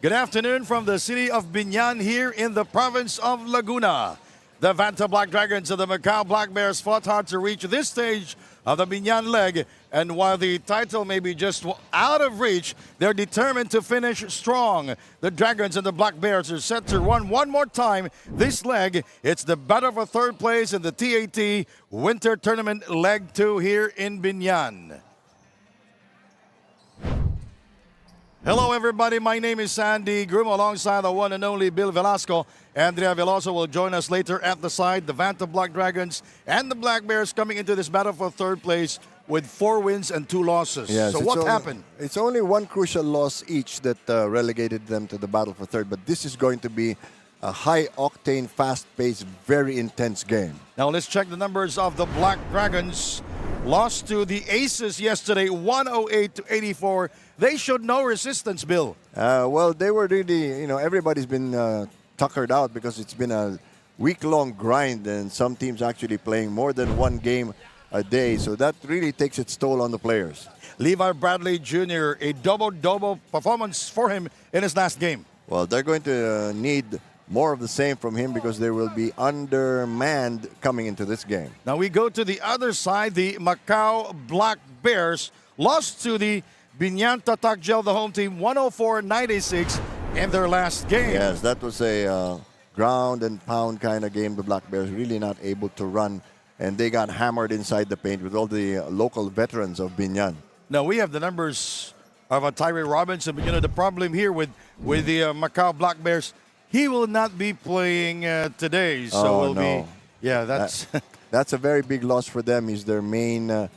Good afternoon from the city of Biñan here in the province of Laguna. The Vanta Black Dragons of the Macau Black Bears fought hard to reach this stage of the Biñan leg, and while the title may be just out of reach, they're determined to finish strong. The Dragons and the Black Bears are set to run one more time this leg. It's the battle for third place in the TAT Winter Tournament Leg 2 here in Biñan. Hello everybody, my name is Sandy Groom alongside the one and only Bill Velasco. Andrea Veloso will join us later at the side. The Vanta Black Dragons and the Black Bears coming into this battle for third place with 4 wins and 2 losses. Yes, so what happened? It's only one crucial loss each that relegated them to the battle for third, but this is going to be a high-octane, fast-paced, very intense game. Now let's check the numbers of the Black Dragons. Lost to the Aces yesterday, 108-84. They showed no resistance, Bill. Well, they were really, everybody's been tuckered out because it's been a week-long grind, and some teams actually playing more than one game a day. So that really takes its toll on the players. Levi Bradley Jr., a double-double performance for him in his last game. Well, they're going to need more of the same from him because they will be undermanned coming into this game. Now we go to the other side. The Macau Black Bears lost to the Biñan Tatak Gel, the home team, 104-96 in their last game. Yes, that was a ground and pound kind of game. The Black Bears really not able to run, and they got hammered inside the paint with all the local veterans of Biñan. Now we have the numbers of Tyree Robinson, but the problem here with the Macau Black Bears, he will not be playing today. So that's a very big loss for them. He's their main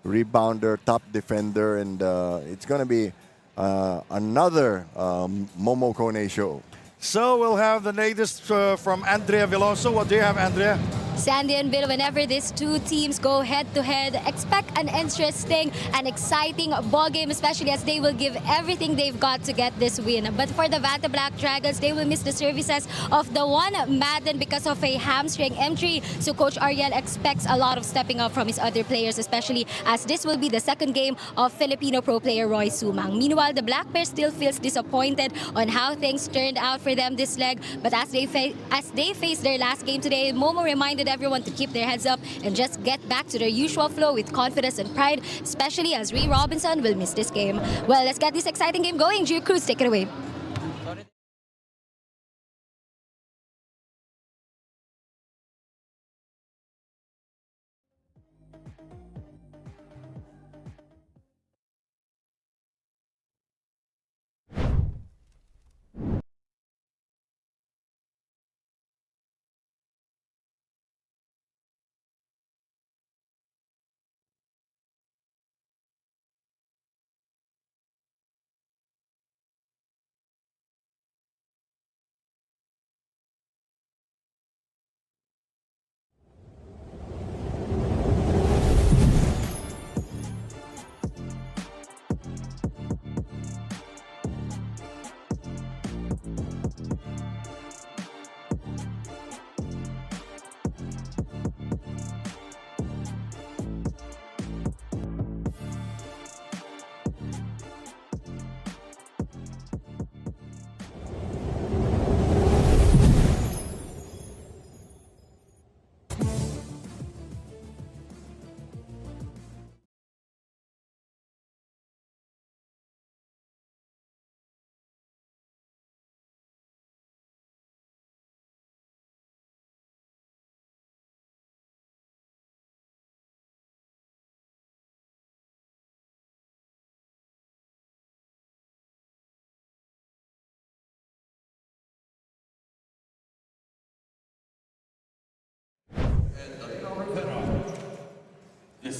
rebounder, top defender, and it's going to be another Momo Kone show. So we'll have the latest from Andrea Veloso. What do you have, Andrea? Sandy and Bill, whenever these two teams go head-to-head, expect an interesting and exciting ball game, especially as they will give everything they've got to get this win. But for the Vanta Black Dragons, they will miss the services of the one Madden because of a hamstring injury. So Coach Ariel expects a lot of stepping up from his other players, especially as this will be the second game of Filipino pro player Roy Sumang. Meanwhile, the Black Bears still feels disappointed on how things turned out for them this leg. But as they face their last game today, Momo reminded everyone to keep their heads up and just get back to their usual flow with confidence and pride, especially as Ray Robinson will miss this game. Well, let's get this exciting game going. Gio Cruz, take it away.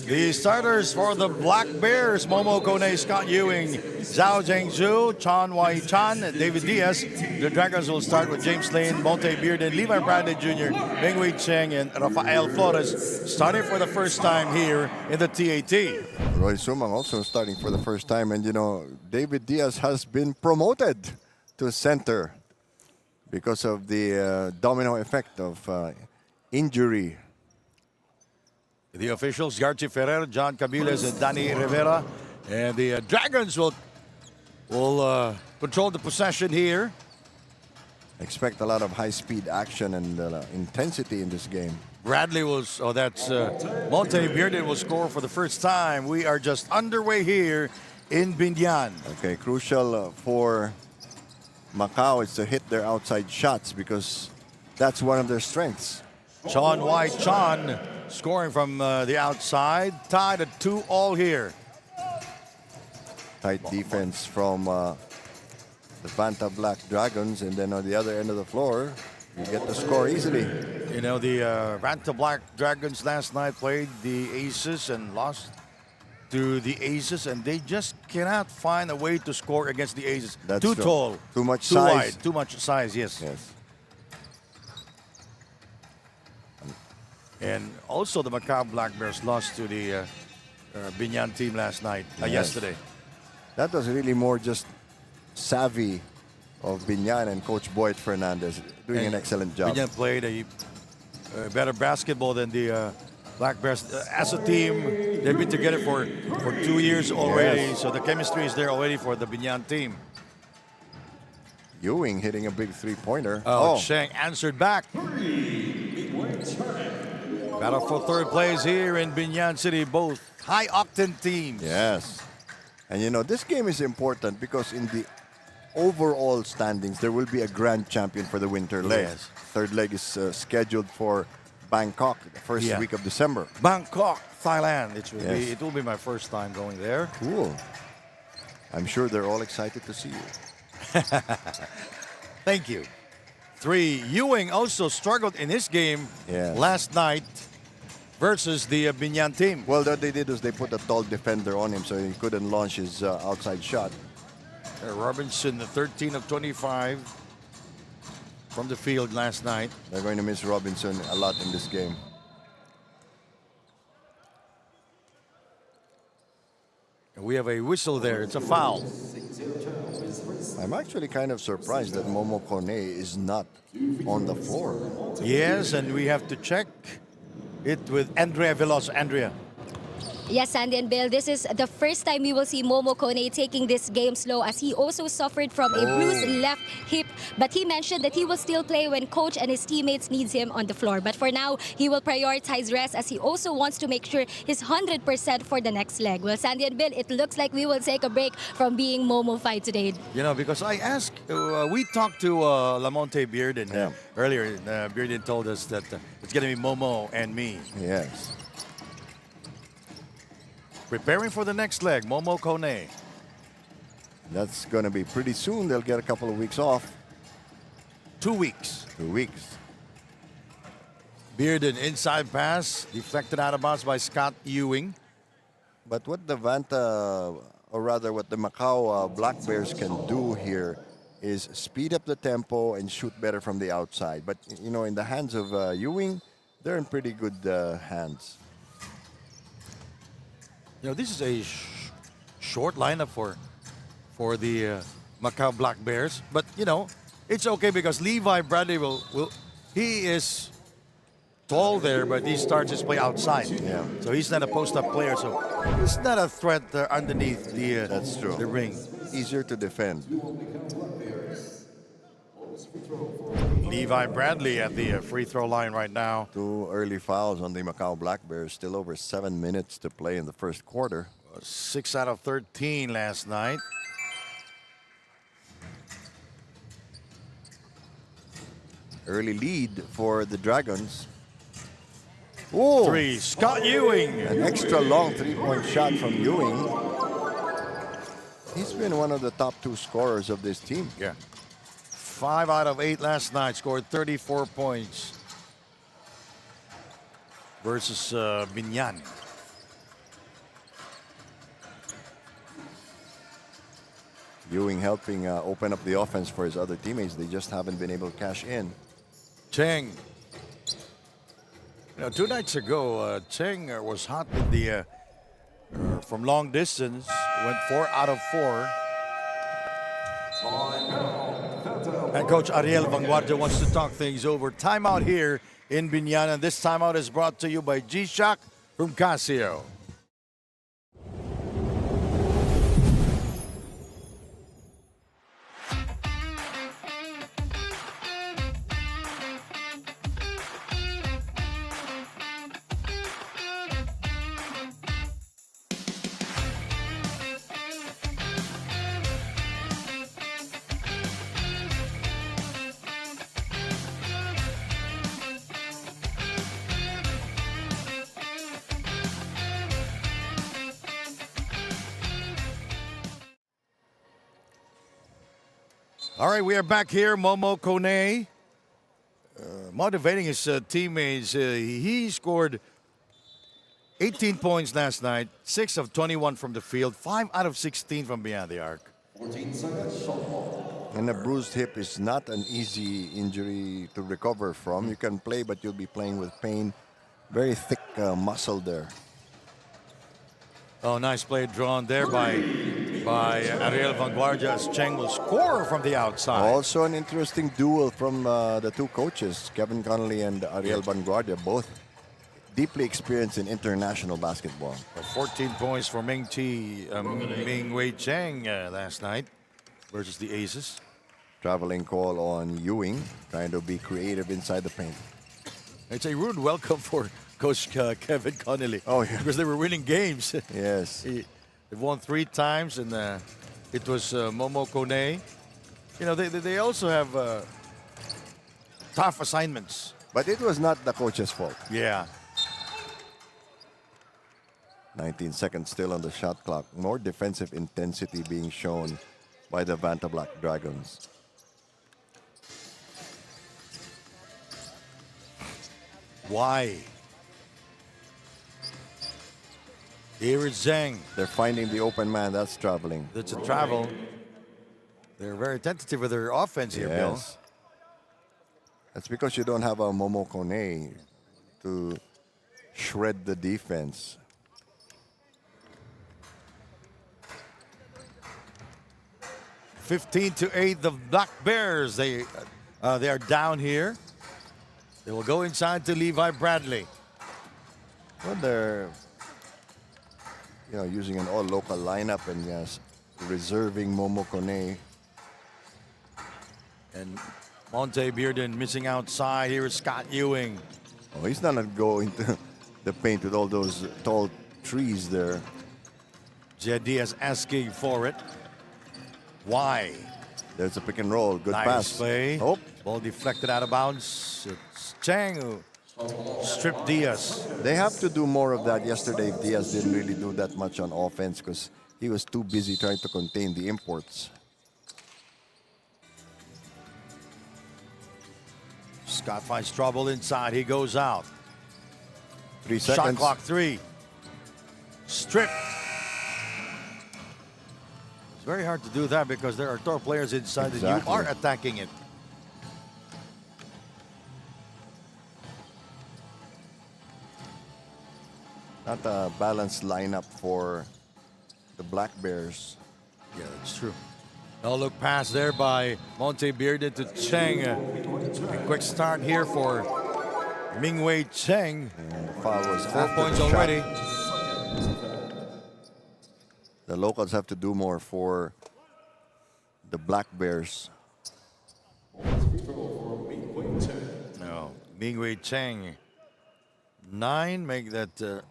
The starters for the Black Bears, Momo Kone, Scott Ewing, Zhao Zhengzhu, Chan Wai Chan, David Diaz. The Dragons will start with James Lane, Monte Bearden, Levi Bradley Jr., Meng Wei Cheng, and Rafael Flores, starting for the first time here in the TAT. Roy Sumang also starting for the first time, and David Diaz has been promoted to center because of the domino effect of injury. The officials, Garchi Ferrer, John Cabiles, and Danny Rivera. And the Dragons will control the possession here. Expect a lot of high-speed action and intensity in this game. Bradley was, that's Monte Bearden will score for the first time. We are just underway here in Biñan. Okay, crucial for Macau is to hit their outside shots because that's one of their strengths. Sean White, scoring from the outside. Tied at 2-2 here. Tight defense from the Vanta Black Dragons, and then on the other end of the floor, you get the score easily. You know, the Vanta Black Dragons last night played the Aces and lost to the Aces, and they just cannot find a way to score against the Aces. That's too true. tall, Too much too size. wide, too much size, yes. Yes. And also the Macau Black Bears lost to the Biñan team last night, Yes. yesterday. That was really more just savvy of Biñan and Coach Boyd Fernandez doing an excellent job. Biñan played a better basketball than the Black Bears. As a team, they've been together for 2 years already, Yes. so the chemistry is there already for the Biñan team. Ewing hitting a big three-pointer. Cheng answered back. Battle for third place here in Biñan City, both high-octane teams. Yes. And you know, this game is important because in the overall standings, there will be a grand champion for the winter leg. Yes. Third leg is scheduled for Bangkok the first Yeah. week of December. Bangkok, Thailand. Yes. It will be my first time going there. Cool. I'm sure they're all excited to see you. Thank you. 3, Ewing also struggled in his game Yes. last night versus the Biñan team. Well, what they did was they put a tall defender on him so he couldn't launch his outside shot. Robinson, the 13 of 25 from the field last night. They're going to miss Robinson a lot in this game. And we have a whistle there. It's a foul. I'm actually kind of surprised that Momo Kone is not on the floor. Yes, and we have to check it with Andrea Veloso. Andrea. Yes, Sandy and Bill, this is the first time we will see Momo Kone taking this game slow as he also suffered from a bruised left hip. But he mentioned that he will still play when coach and his teammates needs him on the floor. But for now, he will prioritize rest as he also wants to make sure he's 100% for the next leg. Well, Sandy and Bill, it looks like we will take a break from being Momo fight today. You know, because I asked, we talked to Lamonte Bearden earlier. Bearden told us that it's going to be Momo and me. Yes. Preparing for the next leg, Momo Kone. That's going to be pretty soon. They'll get a couple of weeks off. 2 weeks. 2 weeks. Bearden inside pass, deflected out of bounds by Scott Ewing. But what the Vanta, or rather what the Macau Black Bears can do here is speed up the tempo and shoot better from the outside. But, you know, in the hands of Ewing, they're in pretty good hands. You know, this is a short lineup for the Macau Black Bears. But, you know, it's okay because Levi Bradley he is tall there, but he starts his play outside. Yeah. So he's not a post-up player, so he's not a threat underneath That's true. the ring. Easier to defend. Levi Bradley at the free throw line right now. 2 early fouls on the Macau Black Bears. Still over 7 minutes to play in the first quarter. 6 out of 13 last night. Early lead for the Dragons. 3, Scott Ewing. An extra long three-point shot from Ewing. He's been one of the top 2 scorers of this team. Yeah. 5 out of 8 last night, scored 34 points versus Biñan. Ewing helping open up the offense for his other teammates. They just haven't been able to cash in. Cheng. You know, 2 nights ago, Cheng was hot with the from long distance. Went 4 out of 4. And Coach Ariel Vanguardia wants to talk things over. Timeout here in Biñan, and this timeout is brought to you by G-Shock from Casio. All right, we are back here. Momo Kone motivating his teammates. He scored 18 points last night, 6 of 21 from the field, 5 out of 16 from beyond the arc. And a bruised hip is not an easy injury to recover from. You can play, but you'll be playing with pain. Very thick muscle there. Oh, nice play drawn there by Ariel Vanguardia as Cheng will score from the outside. Also an interesting duel from the two coaches, Kevin Connolly and Ariel Vanguardia, both deeply experienced in international basketball. 14 points for Ming Wei Cheng last night versus the Aces. Traveling call on Ewing, trying to be creative inside the paint. It's a rude welcome for Coach Kevin Connolly. Oh, yeah. Because they were winning games. Yes. They've won 3 times, and it was Momo Kone. You know, they also have tough assignments. But it was not the coach's fault. Yeah. 19 seconds still on the shot clock. More defensive intensity being shown by the Vanta Black Dragons. Why? Here is Zhang. They're finding the open man. That's traveling. That's a travel. They're very tentative with their offense here, Bill. Yes. That's because you don't have a Momo Kone to shred the defense. (15-8), the Black Bears. They are down here. They will go inside to Levi Bradley. Well, they're using an all-local lineup and yes, reserving Momo Kone. And Monte Bearden missing outside. Here is Scott Ewing. Oh, he's not going to go into the paint with all those tall trees there. Jed Diaz asking for it. Why? There's a pick and roll. Good Nice pass. play. Oh, Ball deflected out of bounds. It's Chang who stripped Diaz. they have to do more of that. Yesterday, Diaz didn't really do that much on offense because he was too busy trying to contain the imports. Scott finds trouble inside. He goes out. 3 Shot seconds. clock 3. Strip. It's very hard to do that because there are 12 players inside and you Exactly. are attacking it. Not a balanced lineup for the Black Bears. Yeah, that's true. No look pass there by Monte Bearden to Cheng. A quick start here for Mingwei Cheng. And the foul was 4 after points the shot. already. The locals have to do more for the Black Bears. No, Mingwei Cheng. 9, make that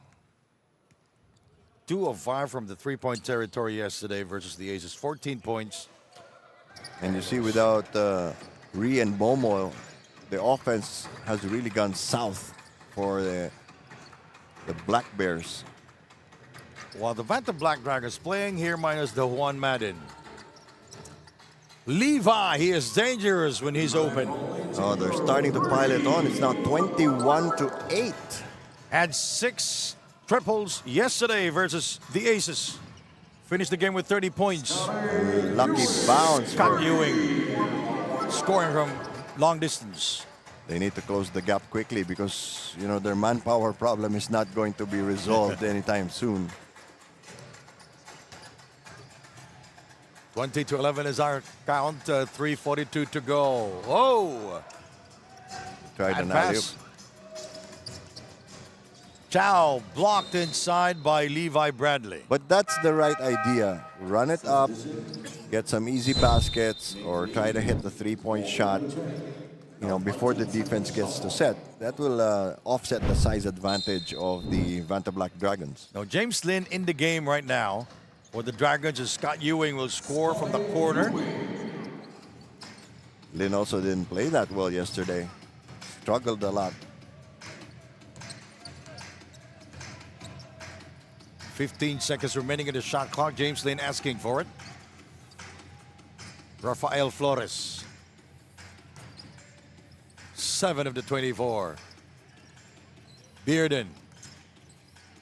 2 of 5 from the 3-point territory yesterday versus the Aces. 14 points. And you see, without Ree and Momo, the offense has really gone south for the Black Bears. While the Vanta Black Dragons playing here minus the Juan Madden. Levi, he is dangerous when he's open. Oh, they're starting to pile it on. It's now 21-8. Had 6 triples yesterday versus the Aces. Finished the game with 30 points. Lucky bounce. Scott Ewing scoring from long distance. They need to close the gap quickly because, their manpower problem is not going to be resolved anytime soon. 20-11 is our count. 3:42 to go. Oh! Tried Bad an pass. alley-oop. Chow blocked inside by Levi Bradley. But that's the right idea. Run it up, get some easy baskets, or try to hit the three-point shot, before the defense gets to set. That will offset the size advantage of the Vanta Black Dragons. Now, James Lin in the game right now for the Dragons as Scott Ewing will score from the corner. Lin also didn't play that well yesterday. Struggled a lot. 15 seconds remaining in the shot clock. James Lin asking for it. Rafael Flores. 7 of the 24. Bearden.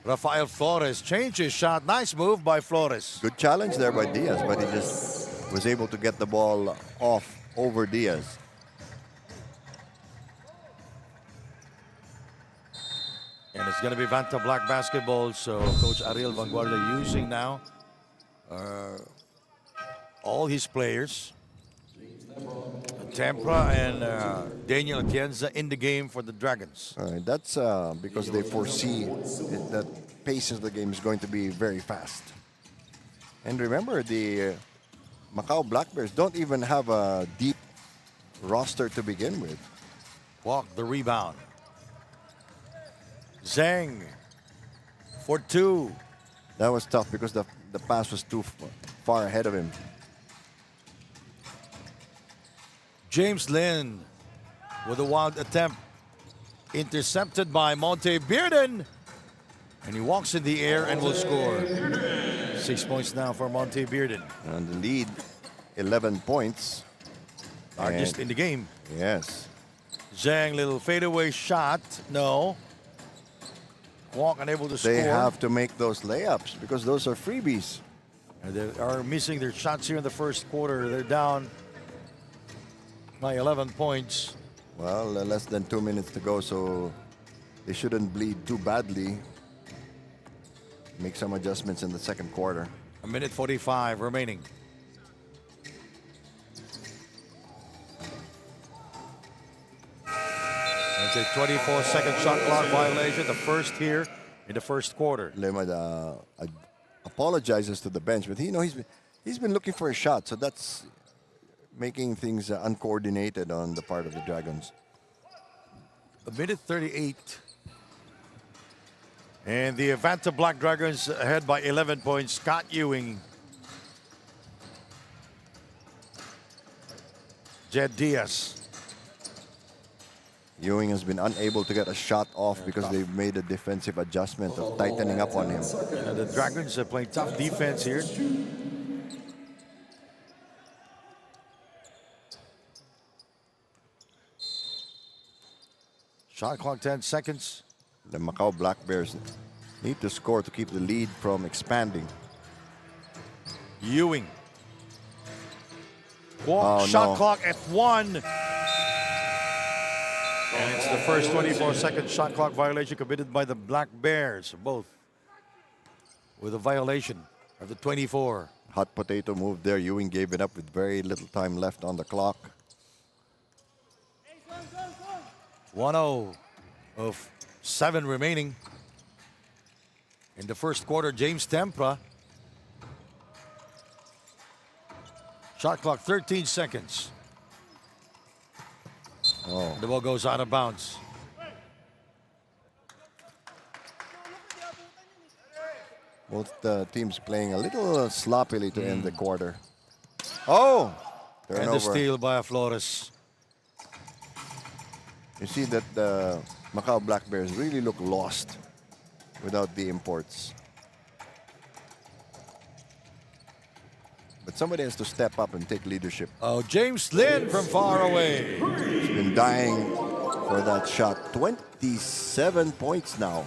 Rafael Flores changed his shot. Nice move by Flores. Good challenge there by Diaz, but he just was able to get the ball off over Diaz. And it's going to be Vanta Black basketball. So Coach Ariel Vanguardia using now all his players. Tempra and Daniel Atienza in the game for the Dragons. That's because they foresee that pace of the game is going to be very fast. And remember, the Macau Black Bears don't even have a deep roster to begin with. Walk the rebound. Zhang for 2. That was tough because the pass was too far ahead of him. James Lin with a wild attempt. Intercepted by Monte Bearden. And he walks in the air and will score. 6 points now for Monte Bearden. And the lead, 11 points. Largest in the game. Yes. Zhang, little fadeaway shot. No. Walk unable to score. They have to make those layups because those are freebies. And they are missing their shots here in the first quarter. They're down by 11 points. Well, less than 2 minutes to go, so they shouldn't bleed too badly. Make some adjustments in the second quarter. 1:45 remaining. It's a 24-second shot clock violation, the first here in the first quarter. Lemad apologizes to the bench, but he's been looking for a shot, so that's making things uncoordinated on the part of the Dragons. 1:38. And the Avanta Black Dragons ahead by 11 points. Scott Ewing. Jed Diaz. Ewing has been unable to get a shot off because they've made a defensive adjustment of tightening up on him. And the Dragons are playing tough defense here. Shot clock 10 seconds. The Macau Black Bears need to score to keep the lead from expanding. Ewing. Oh, Shot no. clock at 1. And it's the first 24-second shot clock violation committed by the Black Bears, both with a violation of the 24. Hot potato move there. Ewing gave it up with very little time left on the clock. 1-0 of 7 remaining. In the first quarter, James Tempra. Shot clock 13 seconds. Oh. The ball goes out of bounds. Both teams playing a little sloppily to end the quarter. Oh! And Turnover. the steal by Flores. You see that the Macau Black Bears really look lost without the imports. But somebody has to step up and take leadership. Oh, James Lin from far away. He's been dying for that shot. 27 points now.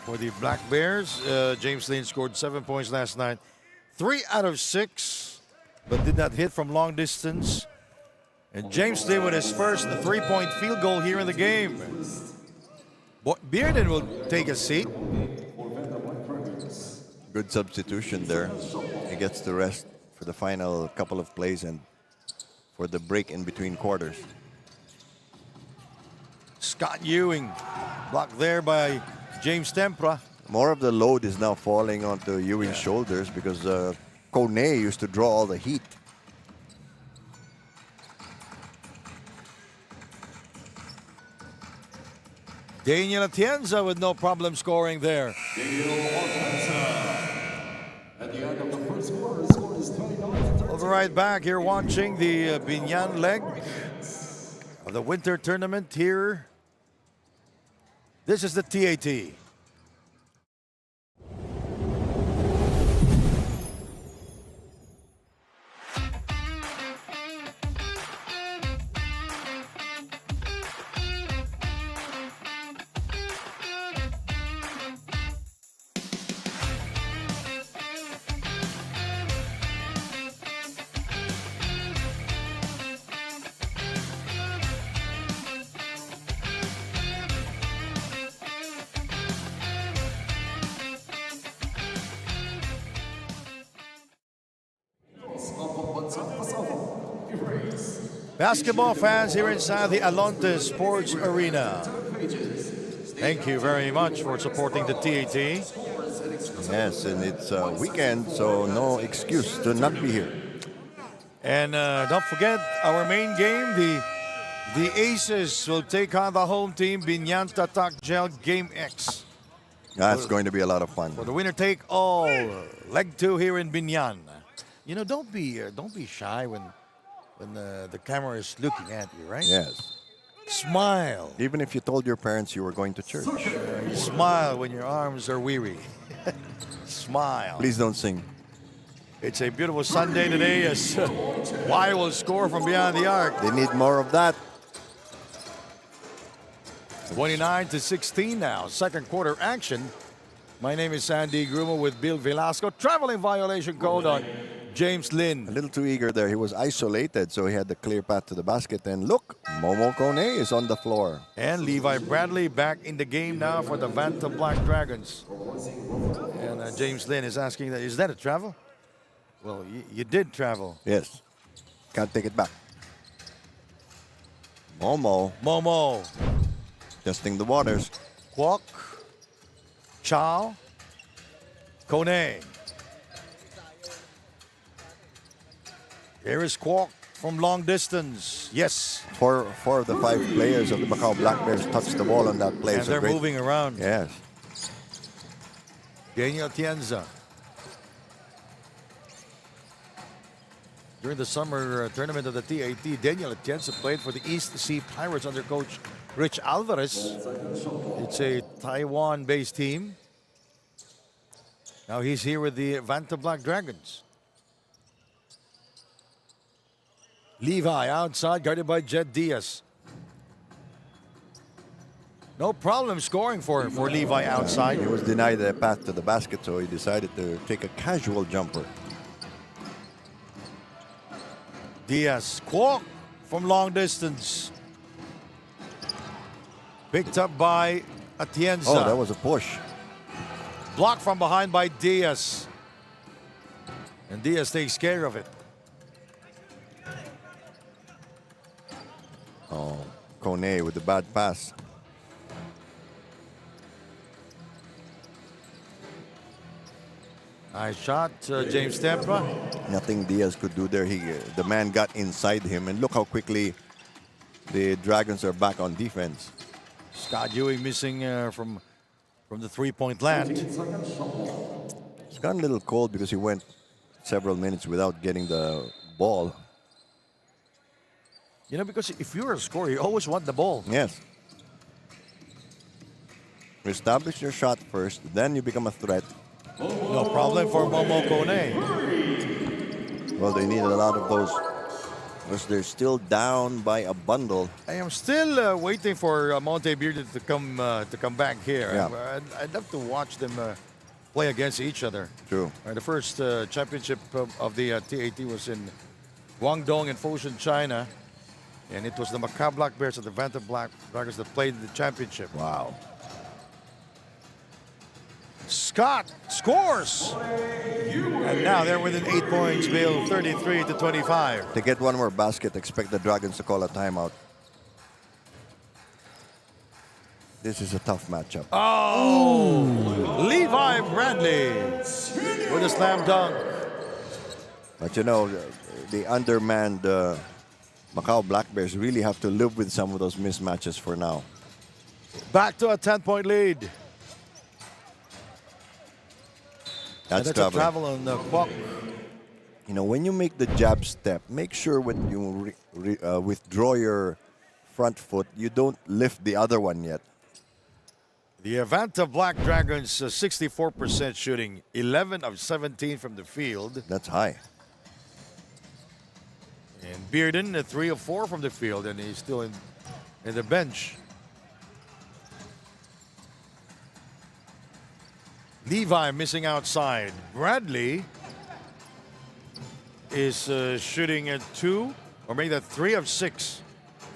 For the Black Bears, James Lin scored 7 points last night. 3 out of 6, but did not hit from long distance. And James Lin with his first 3-point field goal here in the game. Bearden will take a seat. Good substitution there. He gets the rest for the final couple of plays and for the break in between quarters. Scott Ewing blocked there by James Tempra. More of the load is now falling onto Ewing's shoulders because Kone used to draw all the heat. Daniel Atienza with no problem scoring there. At the end of the first quarter, score is 29. We'll be right back here watching the Biñan leg of the winter tournament here. This is the TAT. Basketball fans here inside the Alonte Sports Arena, thank you very much for supporting the TAT. Yes, and it's a weekend, so no excuse to not be here. And don't forget our main game, the Aces will take on the home team, Biñan Tatak Gel Game X. That's going to be a lot of fun. For the winner take all, leg 2 here in Biñan. You know, don't be shy when the camera is looking at you, right? Yes. Smile. Even if you told your parents you were going to church. Smile when your arms are weary. Smile. Please don't sing. It's a beautiful Sunday today as Y will score from beyond the arc. They need more of that. 29-16 now, second quarter action. My name is Sandy Grumo with Bill Velasco. Traveling violation code on James A Lin. little too eager there. He was isolated, so he had the clear path to the basket. And look, Momo Kone is on the floor. And Levi Bradley back in the game now for the Vanta Black Dragons. And James Lin is asking, is that a travel? Well, you did travel. Yes. Can't take it back. Momo, Testing the waters. Kwok, Chow, Kone. Here is Kwok from long distance. Yes. Four of the 5 players of the Macau Black Bears touched the ball on that play. And So they're great. moving around. Yes. Daniel Atienza. During the summer tournament of the TAT, Daniel Atienza played for the East Sea Pirates under coach Rich Alvarez. It's a Taiwan-based team. Now he's here with the Vanta Black Dragons. Levi outside, guarded by Jed Diaz. No problem scoring for Levi outside. He was denied the path to the basket, so he decided to take a casual jumper. Diaz, Kwok from long distance. Picked up by Atienza. Oh, that was a push. Blocked from behind by Diaz. And Diaz takes care of it. Oh, Kone with the bad pass. Nice shot, James Tempra. Nothing Diaz could do there. The man got inside him, and look how quickly the Dragons are back on defense. Scott Ewing missing from the three-point land. It's gotten a little cold because he went several minutes without getting the ball. You know, because if you're a scorer, you always want the ball. Yes. Establish your shot first, then you become a threat. No problem for Momo Kone. Well, they need a lot of those because they're still down by a bundle. I am still waiting for Monte Bearded to come back here. Yeah. I'd love to watch them play against each other. True. The first championship of the TAT was in Guangdong in Foshan, China. And it was the Macau Black Bears and the Vanta Black Dragons that played in the championship. Wow. Scott scores! And now they're within 8 points, Bill, 33-25. To get one more basket, expect the Dragons to call a timeout. This is a tough matchup. Oh! Levi Bradley with a slam dunk. But you know, the undermanned Macau Black Bears really have to live with some of those mismatches for now. Back to a 10-point lead. That's a trouble. travel on the clock. You know, when you make the jab step, make sure when you withdraw your front foot, you don't lift the other one yet. The Vanta Black Dragons 64% shooting, 11 of 17 from the field. That's high. And Bearden, 3 of 4 from the field, and he's still in the bench. Levi missing outside. Bradley is shooting at 2, or maybe that 3 of 6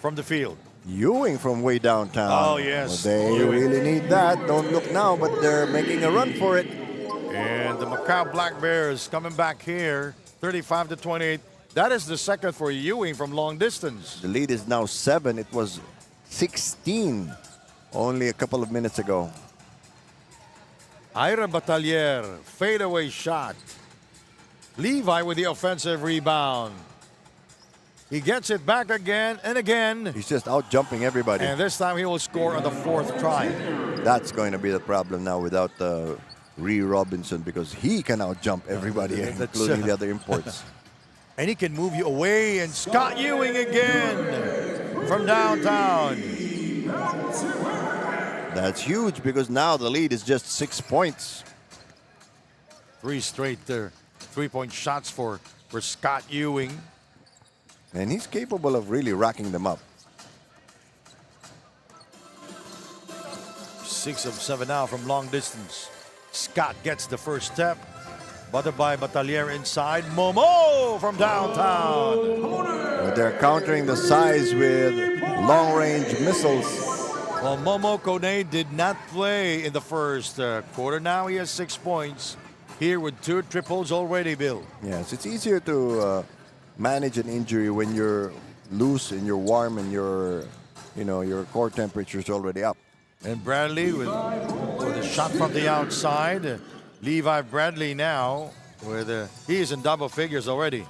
from the field. Ewing from way downtown. Oh, yes. Well, they Ewing. really need that. Don't look now, but they're making a run for it. And the Macau Black Bears coming back here, 35-28. That is the second for Ewing from long distance. The lead is now 7. It was 16 only a couple of minutes ago. Ira Batalier, fadeaway shot. Levi with the offensive rebound. He gets it back again and again. He's just out jumping everybody. And this time he will score on the 4th try. That's going to be the problem now without Ree Robinson, because he can out jump everybody, including the other imports. And he can move you away. And Scott Ewing again from downtown. That's huge, because now the lead is just 6 points. 3 straight three-point shots for Scott Ewing. And he's capable of really racking them up. 6 of 7 now from long distance. Scott gets the first step. Buttered by Batalier inside. Momo from downtown. But they're countering the size with long-range missiles. Well, Momo Kone did not play in the first quarter. Now he has 6 points. Here with 2 triples already, Bill. Yes, it's easier to manage an injury when you're loose and you're warm and your core temperature is already up. And Bradley with a shot from the outside. Levi Bradley now with he is in double figures already.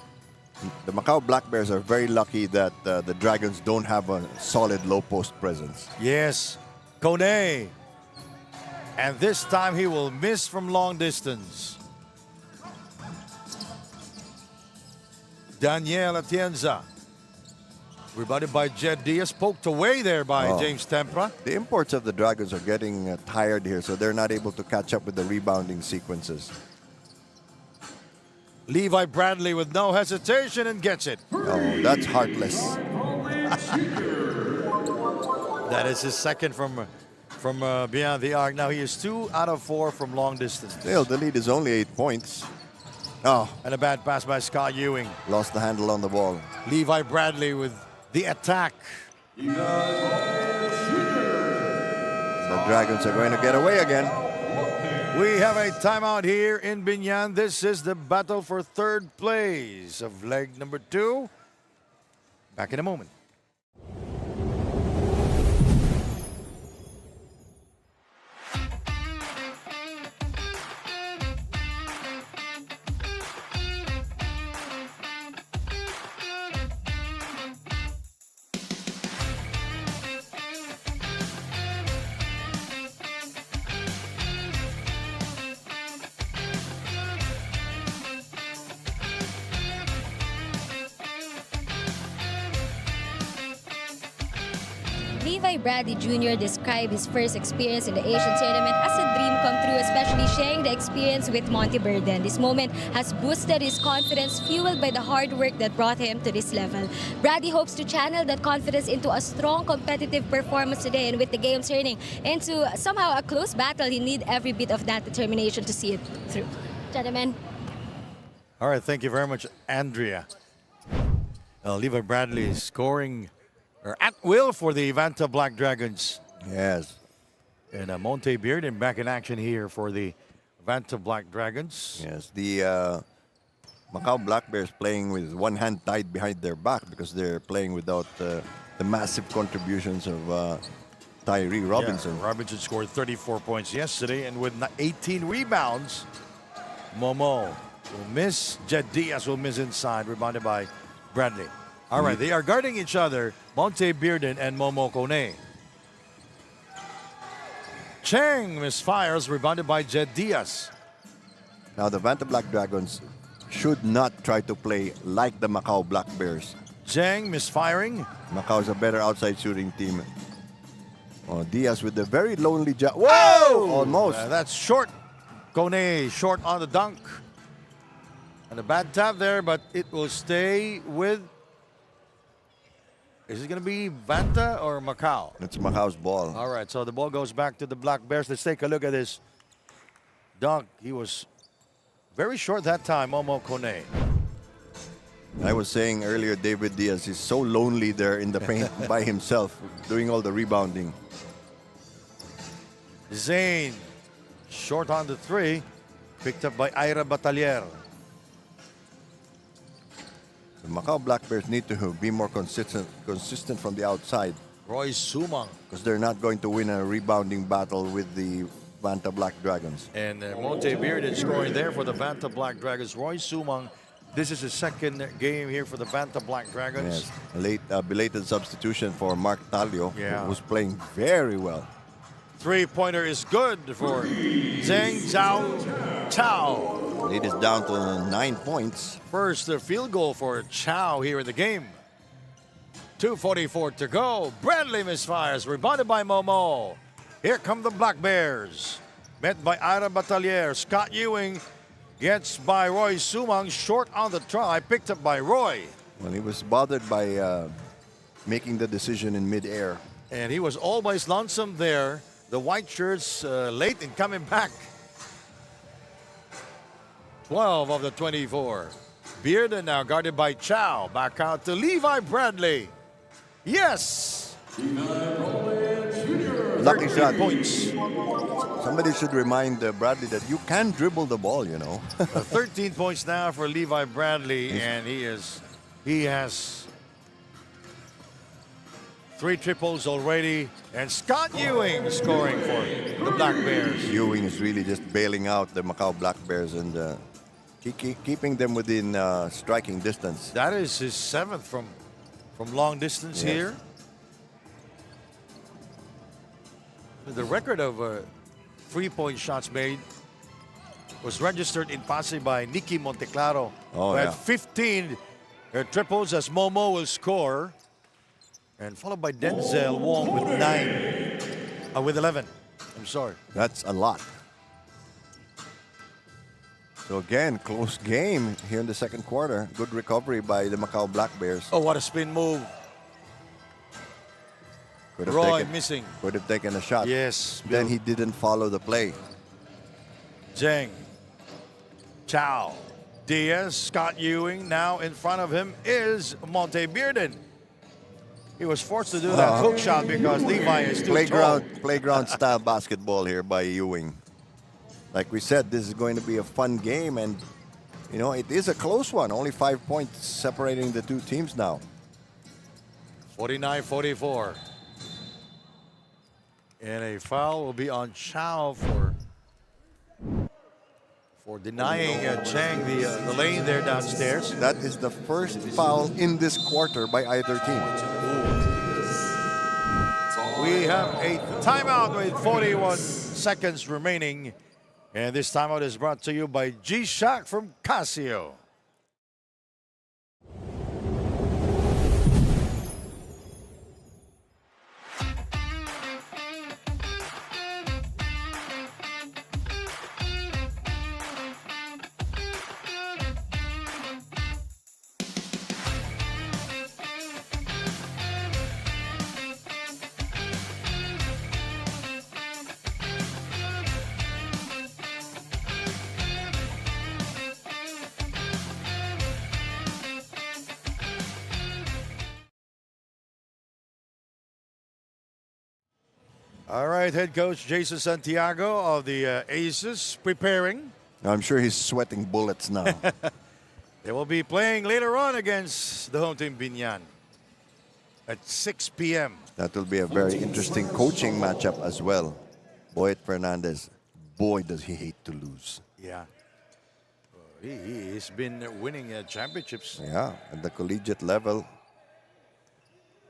The Macau Black Bears are very lucky that the Dragons don't have a solid low post presence. Yes, Kone. And this time he will miss from long distance. Daniel Atienza. Rebounded by Jed Diaz. Poked away there by James Tempra. The imports of the Dragons are getting tired here, so they're not able to catch up with the rebounding sequences. Levi Bradley with no hesitation and gets it. Oh, that's heartless. That is his second from beyond the arc. Now he is 2 out of 4 from long distance. Still, the lead is only 8 points. Oh, And a bad pass by Scott Ewing. lost the handle on the ball. Levi Bradley with the attack. The Dragons are going to get away again. We have a timeout here in Biñan. This is the battle for 3rd place of leg number 2. Back in a moment. Levi Bradley Jr. described his first experience in the Asian tournament as a dream come true, especially sharing the experience with Monty Burden. This moment has boosted his confidence, fueled by the hard work that brought him to this level. Bradley hopes to channel that confidence into a strong competitive performance today, and with the game turning into somehow a close battle, he needs every bit of that determination to see it through. Gentlemen. All right, thank you very much, Andrea. Levi Bradley scoring at will for the Vanta Black Dragons. Yes. And Monte Bearden back in action here for the Vanta Black Dragons. Yes, the Macau Black Bears playing with one hand tied behind their back because they're playing without the massive contributions of Tyree Robinson. Yeah, Robinson scored 34 points yesterday, and with 18 rebounds, Momo will miss. Jed Diaz will miss inside, rebounded by Bradley. All right, they are guarding each other, Monte Bearden and Momo Kone. Cheng misfires, rebounded by Jed Diaz. Now the Vanta Black Dragons should not try to play like the Macau Black Bears. Cheng misfiring. Macau is a better outside shooting team. Oh, Diaz with the very lonely jump. Whoa! Almost. That's short. Kone short on the dunk. And a bad tap there, but it will stay with... Is it going to be Vanta or Macau? It's Macau's ball. All right, so the ball goes back to the Black Bears. Let's take a look at this dunk. He was very short that time, Momo Kone. I was saying earlier, David Diaz is so lonely there in the paint by himself, doing all the rebounding. Zane, short on the 3, picked up by Ira Batalier. The Macau Black Bears need to be more consistent from the outside, Roy Sumang because they're not going to win a rebounding battle with the Vanta Black Dragons. and Monte Bearden scoring there for the Vanta Black Dragons. Roy Sumang, this is his second game here for the Vanta Black Dragons. Yes, a late belated substitution for Mark Talio, Yeah. who was playing very well. Three-pointer is good for Zheng Chow. Lead is down to 9 points. First field goal for Chow here in the game. 2:44 to go. Bradley misfires, rebounded by Momo. Here come the Black Bears. Met by Ira Batalier. Scott Ewing gets by Roy Sumang, short on the try, picked up by Roy. Well, he was bothered by making the decision in midair. And he was always lonesome there. The white shirts late in coming back. 12 of the 24. Bearden now guarded by Chow. Back out to Levi Bradley. Yes! Lucky 13 shot. points. Somebody should remind Bradley that you can dribble the ball, you know. 13 points now for Levi Bradley, and he has 3 triples already. And Scott Ewing scoring for the Black Bears. Ewing is really just bailing out the Macau Black Bears and keeping them within striking distance. That is his 7th from long distance Yes. here. The record of 3-point shots made was registered in Pasay by Nicky Monteclaro, Oh, who had yeah. 15 triples as Momo will score, and followed by Denzel Wong with 11. I'm sorry. That's a lot. So again, close game here in the second quarter. Good recovery by the Macau Black Bears. Oh, what a spin move. Could have Roy taken, missing. could have taken a shot. Yes. Then he didn't follow the play. Zheng, Chow, Diaz, Scott Ewing. Now in front of him is Monte Bearden. He was forced to do that hook shot because Levi is too tall. Playground style basketball here by Ewing. Like we said, this is going to be a fun game, and you know it is a close one. Only 5 points separating the two teams now. 49-44. And a foul will be on Chow for denying Chang the lane there downstairs. That is the first foul in this quarter by either team. We have a timeout with 41 seconds remaining. And this timeout is brought to you by G-Shock from Casio. All right, head coach Jason Santiago of the Aces preparing. I'm sure he's sweating bullets now. They will be playing later on against the home team Biñan at 6 p.m. That will be a very interesting coaching matchup as well. Boyd Fernandez, boy, does he hate to lose. Yeah. He's been winning championships. Yeah, at the collegiate level.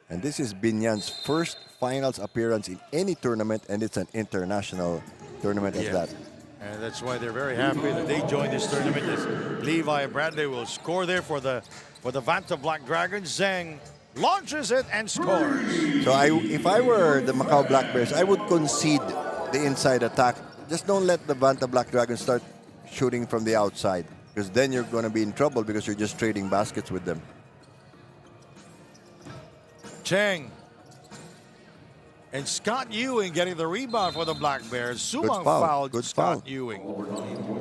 And this is Biñan's first finals appearance in any tournament, and it's an international tournament at that. And that's why they're very happy that they joined this tournament. As Levi Bradley will score there for the Vanta Black Dragons. Zhang launches it and scores. So if I were the Macau Black Bears, I would concede the inside attack. Just don't let the Vanta Black Dragons start shooting from the outside, because then you're going to be in trouble because you're just trading baskets with them. Chang and Scott Ewing getting the rebound for the Black Bears. Sumang fouled Scott Ewing.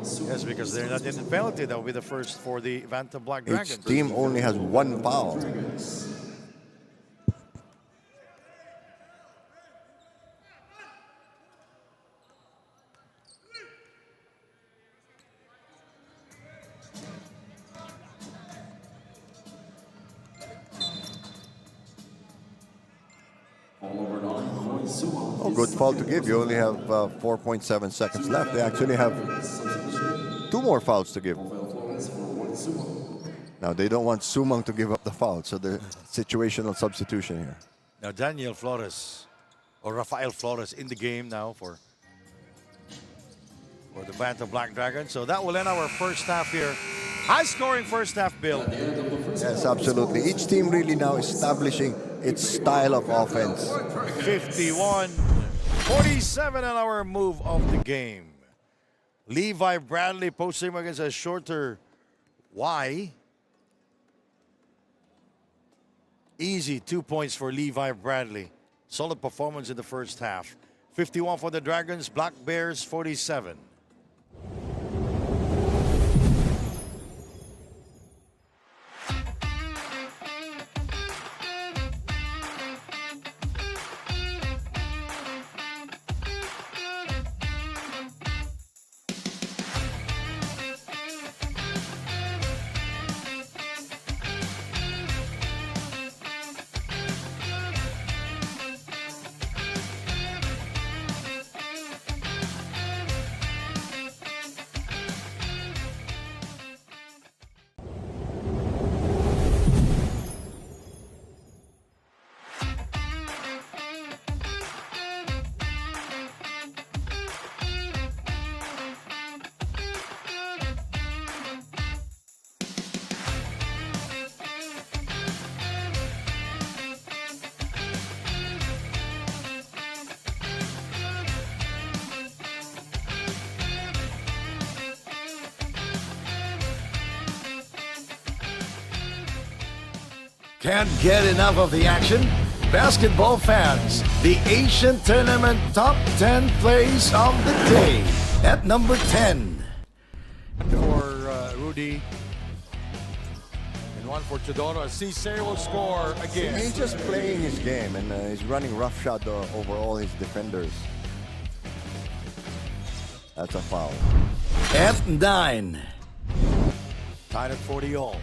Yes, because they're not in the penalty. That will be the first for the Vanta Black Dragons. Each team only has 1 foul. Oh, good foul to give. You only have 4.7 seconds left. They actually have 2 more fouls to give. Now, they don't want Sumang to give up the foul, so the situational substitution here. Now Daniel Flores or Rafael Flores in the game now for the Banta Black Dragons. So that will end our first half here. High scoring first half, Bill. Yes, absolutely. Each team really now establishing its style of offense. 51-47 on our move of the game. Levi Bradley posting him against a shorter Y. Easy 2 points for Levi Bradley. Solid performance in the first half. 51 for the Dragons, Black Bears 47. Can't get enough of the action? Basketball fans, the Asian Tournament Top 10 Plays of the Day. At number 10. For Rudy. And one for Chidoro. Cisse will score again. He's just playing his game, and he's running roughshod over all his defenders. That's a foul. At 9. Tied at 40 all.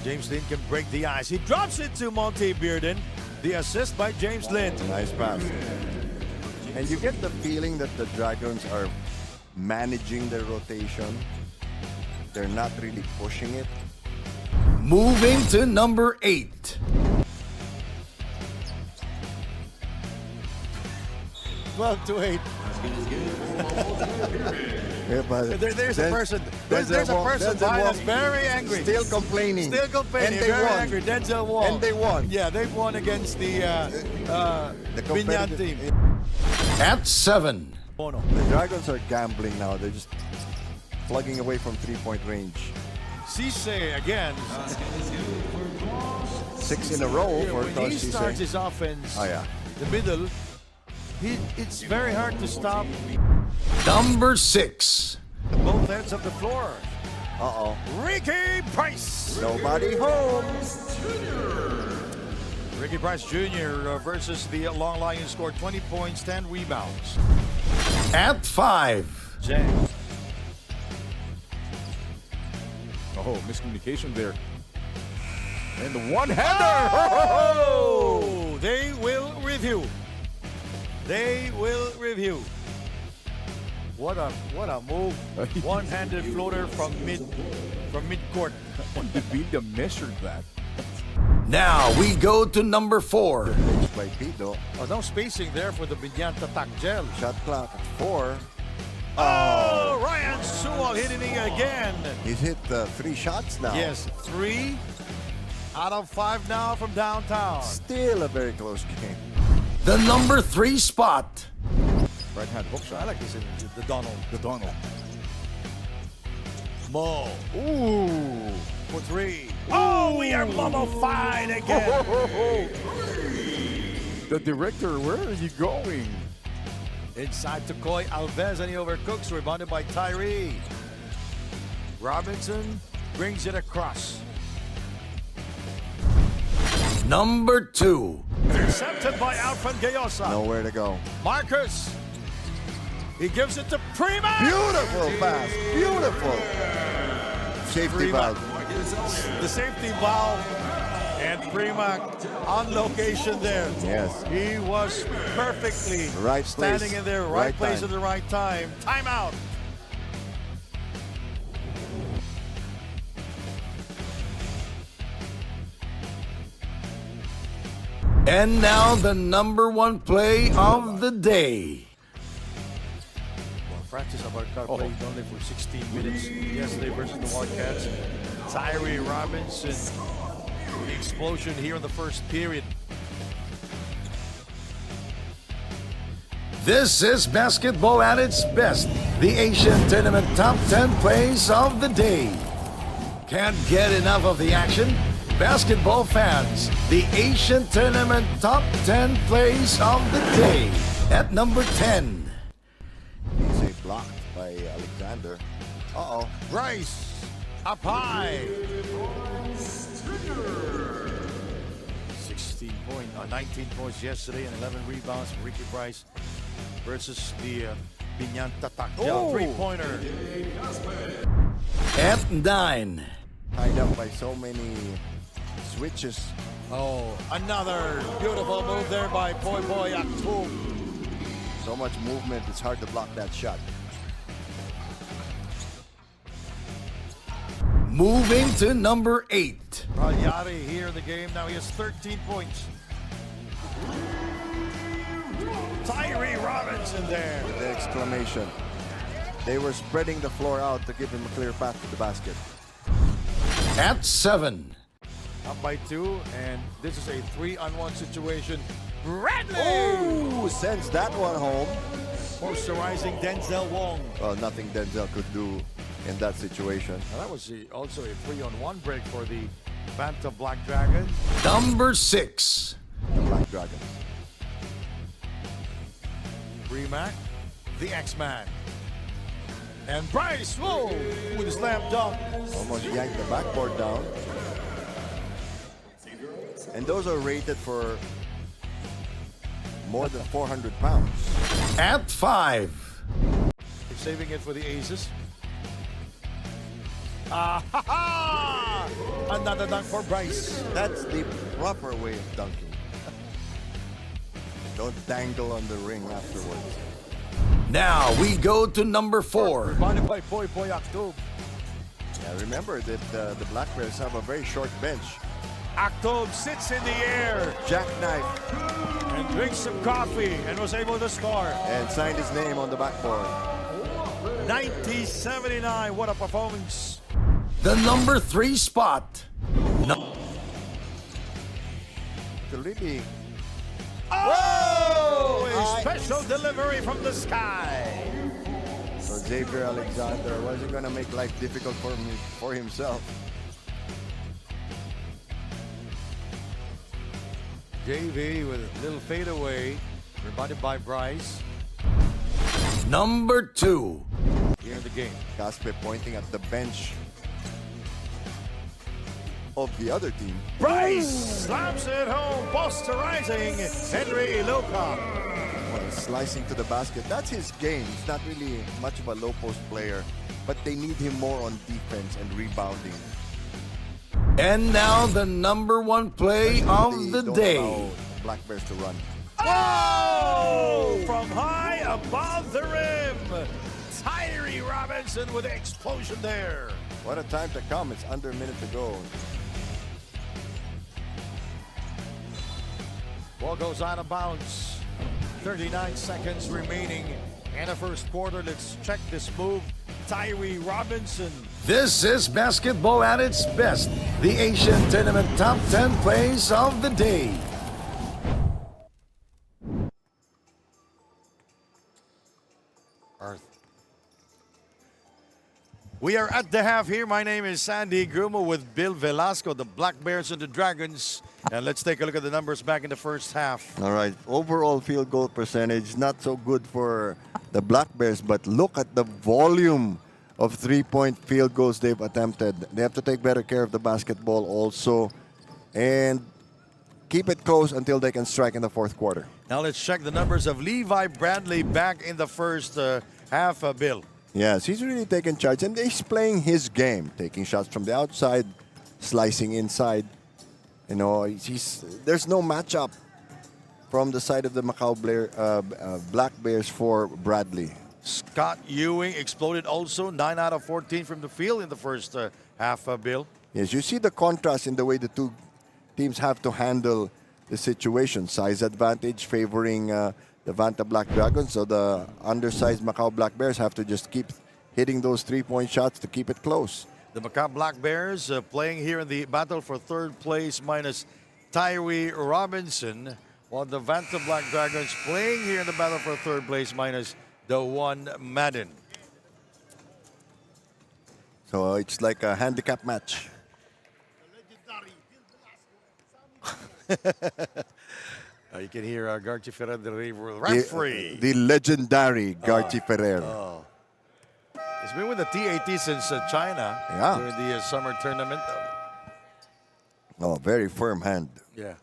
James Lin can break the ice. He drops it to Monte Bearden. The assist by James Lin. Nice pass. And you get the feeling that the Dragons are managing their rotation. They're not really pushing it. Moving to number 8. 12-8. Yeah, but There's a person. There's a person behind us very angry. Still complaining. Still complaining. And they very won. angry. Denzel Wong. And they won. Yeah, they won against the Biñan team. At 7. Bono. The Dragons are gambling now. They're just plugging away from 3-point range. Cisse again. 6 in a row for When he Cisse. starts his offense, Oh, yeah. the middle, it's very hard to stop Number 6. both ends of the floor. Uh-oh. Ricky Price. Nobody home. Ricky Price Jr. Versus the Long Lions scored 20 points, 10 rebounds. At 5. Jang. Oh, miscommunication there. And the one-hander! Oh! They will review. They will review. What a move. One-handed floater from mid-court. The Villa measured that. Now we go to number 4. By Pete, though. Oh, no spacing there for the Biñan Tatak Gel. Shot clock at 4. Oh, Ryan Sewell hitting it again. He's hit 3 shots now. Yes, 3 out of 5 now from downtown. Still a very close game. The number 3 spot. Right hand hook I shot. like this, the Donald. The Donald. Mo Ooh. for 3. Oh, we are mummified again. The director, where are you going? Inside to Koy Alves and he overcooks, rebounded by Tyree. Robinson brings it across. Number 2. Intercepted by Alfred Gayosa. Nowhere to go. Marcus. He gives it to Prima. Beautiful pass. Beautiful. Safety Prima. valve. The safety valve And Prima on location there. Yes. He was perfectly Right standing place, in there, right place time. at the right time. Timeout. And now the number one play of the day. Well, Francis Abarcar played only for 16 minutes yesterday versus the Wildcats. Tyree Robinson, the explosion here in the first period. This is basketball at its best. The Asian Tournament Top 10 Plays of the Day. Can't get enough of the action? Basketball fans, the Asian Tournament Top 10 Plays of the Day. At number 10. He's a blocked by Alexander. Uh-oh. Bryce up high. 19 points yesterday and 11 rebounds from Ricky Bryce versus the Biñan three-pointer. At 9. Tied up by so many switches. Oh, another beautiful move there by Boy Aktum. So much movement, it's hard to block that shot. Moving to number 8. Pagliari here in the game. Now he has 13 points. Tyree Robinson there. The exclamation. They were spreading the floor out to give him a clear path to the basket. At 7. Up by 2, and this is a 3-on-1 situation. Bradley! Oh, sends that one home. Posterizing Denzel Wong. Well, nothing Denzel could do in that situation. Now that was also a 3-on-1 break for the Phantom Black Dragons. Number 6. The Black Dragons. Premac, the X-Man. And Bryce, whoa, with a slam dunk. Almost yanked the backboard down. And those are rated for more than 400 pounds. At 5. Saving it for the Aces. Ah, ha, ha! Another dunk for Bryce. That's the proper way of dunking. Don't dangle on the ring afterwards. Now we go to number 4. Rebounded by Boy Aktum. Yeah, remember that the Black Bears have a very short bench. Aktum sits in the air Jackknife and drinks some coffee and was able to score. and signed his name on the backboard. 90-79, what a performance. The number 3 spot. To really Oh! A special delivery from the sky. So Xavier Alexander wasn't going to make life difficult for himself. JV with a little fadeaway, rebounded by Bryce. Number 2. Here in the game. Caspe pointing at the bench of the other team. Bryce slams it home, posterizing Henry Iloka. Well, slicing to the basket. That's his game. He's not really much of a low post player, but they need him more on defense and rebounding. And now the number 1 play of They the don't day. allow Black Bears to run. Oh! From high above the rim, Tyree Robinson with the explosion there. What a time to come. It's under a minute to go. Ball goes out of bounds. 39 seconds remaining in the first quarter. Let's check this move. Tyree Robinson. This is basketball at its best. The Asian Tournament Top 10 Plays of the Day. We are at the half here. My name is Sandy Grumo with Bill Velasco, the Black Bears and the Dragons. And let's take a look at the numbers back in the first half. All right. Overall field goal percentage, not so good for the Black Bears, but look at the volume of three-point field goals they've attempted. They have to take better care of the basketball also and keep it close until they can strike in the fourth quarter. Now let's check the numbers of Levi Bradley back in the first half, Bill. Yes, he's really taken charge, and he's playing his game, taking shots from the outside, slicing inside. You know, there's no matchup from the side of the Black Bears for Bradley. Scott Ewing exploded also. 9 out of 14 from the field in the first half, Bill. Yes, you see the contrast in the way the two teams have to handle the situation. Size advantage favoring the Vanta Black Dragons. So the undersized Macau Black Bears have to just keep hitting those three-point shots to keep it close. The Macau Black Bears playing here in the battle for third place minus Tyree Robinson, while the Vanta Black Dragons playing here in the battle for third place minus the one Madden. So it's like a handicap match. You can hear Garchi Ferrer, the referee. The legendary Garchi Ferrer. He's been with the TAT since China during the summer tournament. Oh, very firm hand Yeah.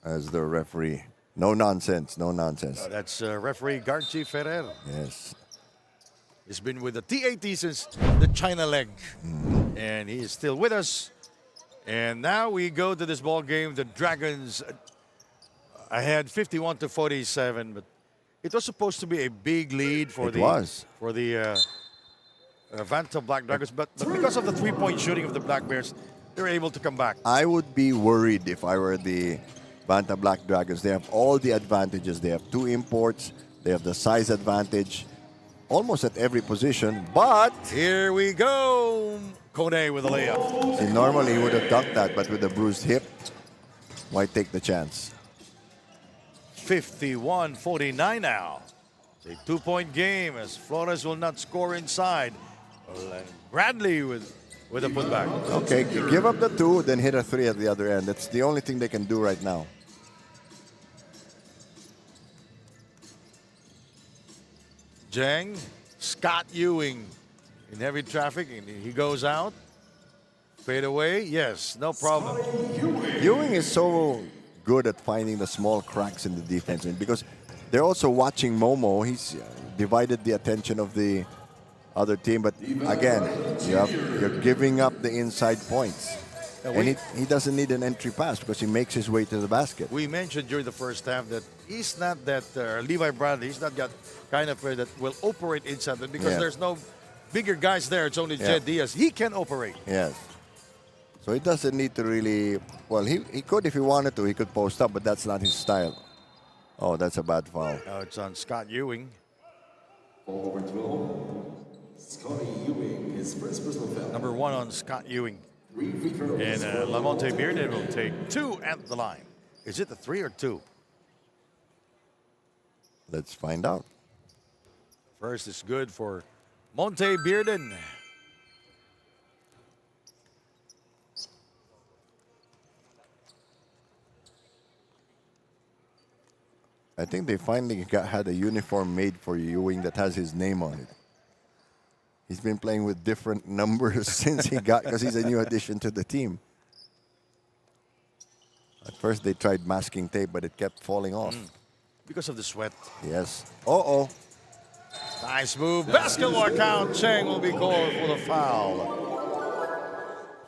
as the referee. No nonsense, no nonsense. That's referee Garchi Ferrer. Yes. He's been with the TAT since the China leg. And he is still with us. And now we go to this ball game. The Dragons ahead 51-47, but it was supposed to be a big lead for the Vanta Black Dragons, but because of the three-point shooting of the Black Bears, they were able to come back. I would be worried if I were the Vanta Black Dragons. They have all the advantages. They have two imports. They have the size advantage almost at every position, but Here we go. Kone with a layup. see, normally he would have dunked that, but with a bruised hip, why take the chance? 51-49 now. It's a two-point game as Flores will not score inside. And Bradley with a putback. Okay, give up the two, then hit a three at the other end. That's the only thing they can do right now. Jang, Scott Ewing in heavy traffic, and he goes out. Fade away, yes, no problem. Ewing is so good at finding the small cracks in the defense, and because they're also watching Momo, he's divided the attention of the other team. But again, you're giving up the inside points. And he doesn't need an entry pass because he makes his way to the basket. We mentioned during the first half that he's not that Levi Bradley. He's not got kind of player that will operate inside, but because there's no bigger guys there, it's only Jed Diaz. He can operate. Yes. So he doesn't need to really. Well, he could if he wanted to. He could post up, but that's not his style. Oh, that's a bad foul. It's on Scott Ewing. Ball number 12. Scotty Ewing, his first personal foul. Number 1 on Scott Ewing. 3 free throws. And Lamonte Bearden will take 2 at the line. Is it the 3 or 2? Let's find out. First is good for Monte Bearden. I think they finally had a uniform made for Ewing that has his name on it. He's been playing with different numbers since he got, because he's a new addition to the team. At first they tried masking tape, but it kept falling off. Because of the sweat. Yes. Uh-oh. Nice move. Basketball count. Cheng will be called for the foul.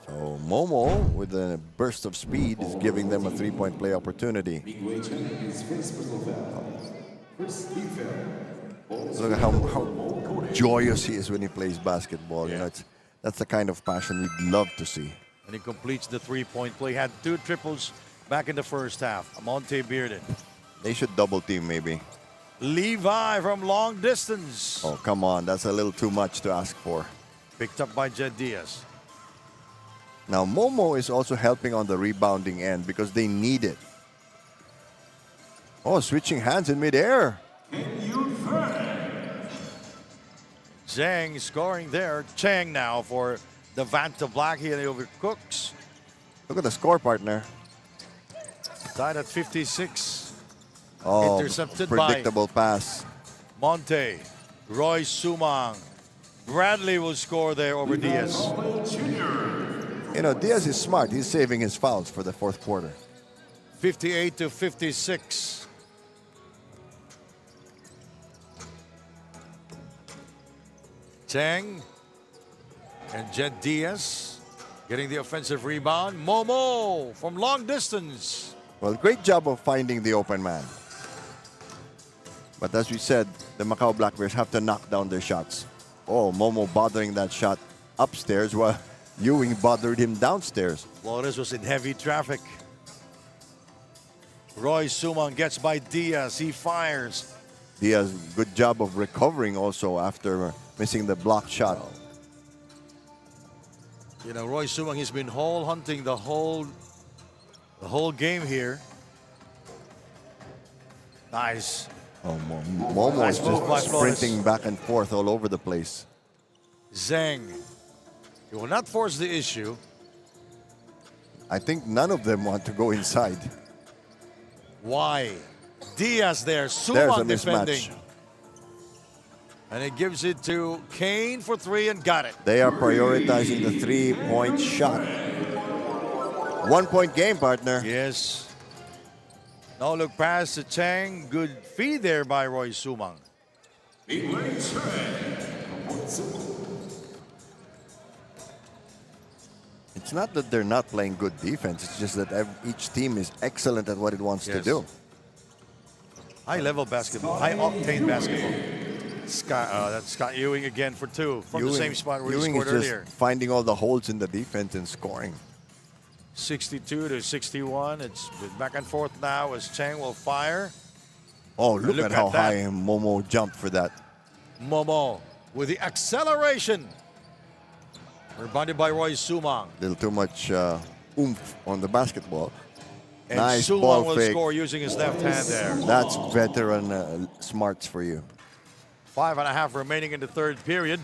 So Momo, with a burst of speed, is giving them a three-point play opportunity. Big Wei Chen, his first personal foul. First lead foul. Look at how joyous he is when he plays basketball. You know, that's the kind of passion we'd love to see. And he completes the three-point play. Had 2 triples back in the first half. Monte Bearden. They should double team maybe. Levi from long distance. Oh, come on. That's a little too much to ask for. Picked up by Jed Diaz. Now, Momo is also helping on the rebounding end because they need it. Oh, switching hands in midair. Zhang scoring there. Cheng now for the Vanta Black here over Cooks. Look at the score, partner. Tied at 56. Oh, Intercepted predictable pass. Monte. Roy Sumang. Bradley will score there over Diaz. You know, Diaz is smart. He's saving his fouls for the fourth quarter. 58-56. Cheng and Jed Diaz Getting the offensive rebound. Momo from long distance. Well, great job of finding the open man. But as we said, the Macau Black Bears have to knock down their shots. Oh, Momo bothering that shot upstairs while Ewing bothered him downstairs. Flores was in heavy traffic. Roy Sumang gets by Diaz. He fires. Diaz, good job of recovering also after missing the block shot. You know, Roy Sumang, he's been hole hunting the whole game here. Nice. Oh, Momo Nice is move by just Flores. sprinting back and forth all over the place. Zheng. He will not force the issue. I think none of them want to go inside. Why? Diaz there. There's a Sumang defending. mismatch. And he gives it to Kane for three and got it. They are prioritizing the three-point shot. 1 point game, partner. Yes. No look pass to Chang. Good feed there by Roy Sumang. It's not that they're not playing good defense. It's just that each team is excellent at what it wants to Yes. do. High-level basketball. High-octane basketball. That's Scott Ewing again for two from the same spot where he Ewing scored is earlier. just finding all the holes in the defense and scoring. 62 to 61. It's back and forth now as Chang will fire. Oh, look Look at how at that. high Momo jumped for that. Momo with the acceleration. Rebounded by Roy Sumang. Little too much oomph on the basketball. And Nice Sumang ball will fake. score using his left hand there. That's veteran smarts for you. 5.5 remaining in the third period.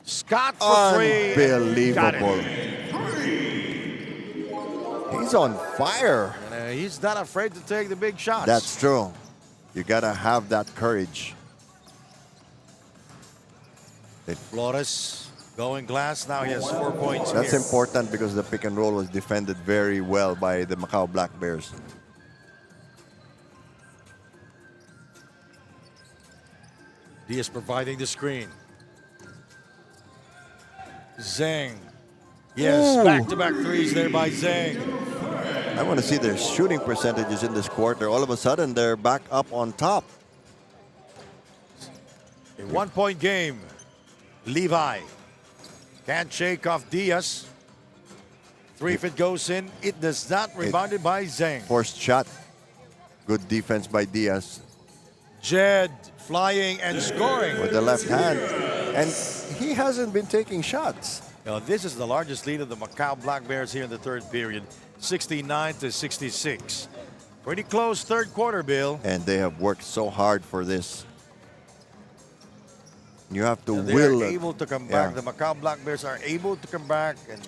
Scott for three. Got it. Unbelievable. He's on fire. And, he's not afraid to take the big shots. That's true. You gotta have that courage. Flores going glass. Now he has 4 points. That's here. important because the pick and roll was defended very well by the Macau Black Bears. Diaz providing the screen. Zheng. Yes, Ooh. back-to-back threes there by Zheng. I want to see their shooting percentages in this quarter. All of a sudden, they're back up on top. A 1 point game. Levi can't shake off Diaz. Three if it goes in, it does not. Rebounded by Zheng. Forced shot. Good defense by Diaz Jed flying and scoring. with the left hand. And he hasn't been taking shots. Now, this is the largest lead of the Macau Black Bears here in the third period, 69 to 66. Pretty close third quarter, Bill. And they have worked so hard for this. You have to They will are it. able to come back. Yeah. The Macau Black Bears are able to come back and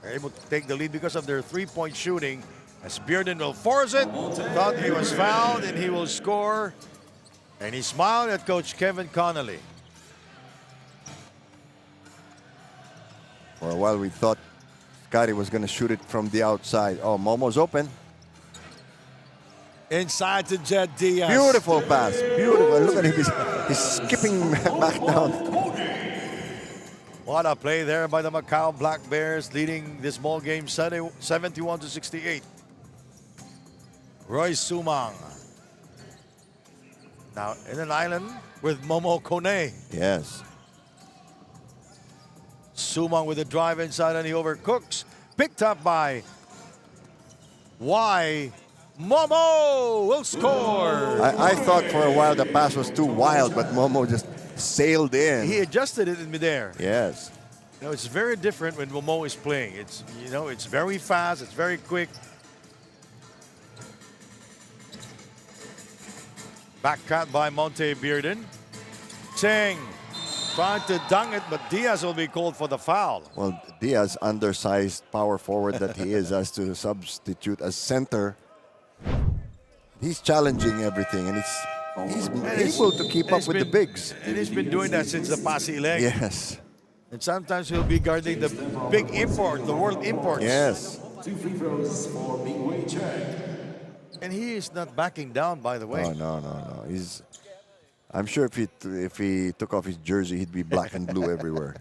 are able to take the lead because of their three-point shooting. As Bearden will force it, thought he was fouled, and he will score. And he smiled at Coach Kevin Connolly. For a while, we thought Scotty was going to shoot it from the outside. Oh, Momo's open. Inside to Jed Diaz. Beautiful pass. Beautiful. Look at him. He's skipping back down. What a play there by the Macau Black Bears, leading this ball game 71 to 68. Roy Sumang. Now in an island with Momo Kone. Yes. Sumang with a drive inside and he overcooks. Picked up by Y. Momo will score. I thought for a while the pass was too wild, but Momo just sailed in. He adjusted it in midair. Yes. You know, it's very different when Momo is playing. It's, you know, it's very fast, it's very quick. Back cut by Monte Bearden. Cheng trying to dunk it, but Diaz will be called for the foul. Well, Diaz, undersized power forward that he is, has to substitute as center. He's challenging everything, and he's able to keep up with the bigs. And he's been doing that since the Pasi leg. Yes. And sometimes he'll be guarding the big import, the world imports. Yes. 2 free throws for Mingwei Chang. And he is not backing down, by the way. Oh, no. I'm sure if he took off his jersey, he'd be black and blue everywhere.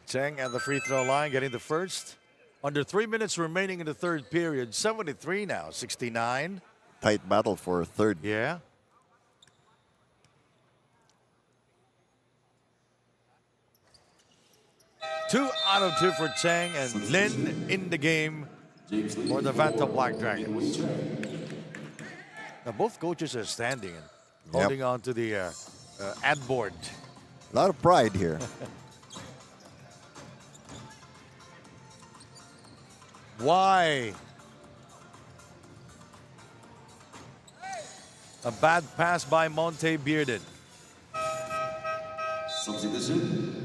Cheng at the free throw line getting the first. Under 3 minutes remaining in the third period. 73 now, 69. Tight battle for third. Yeah. Two out of two for Cheng and Lin in the game for the Vanta Black Dragons. Now both coaches are standing and holding on to the ad board. A lot of pride here. Why? A bad pass by Monte Bearden. Substitution.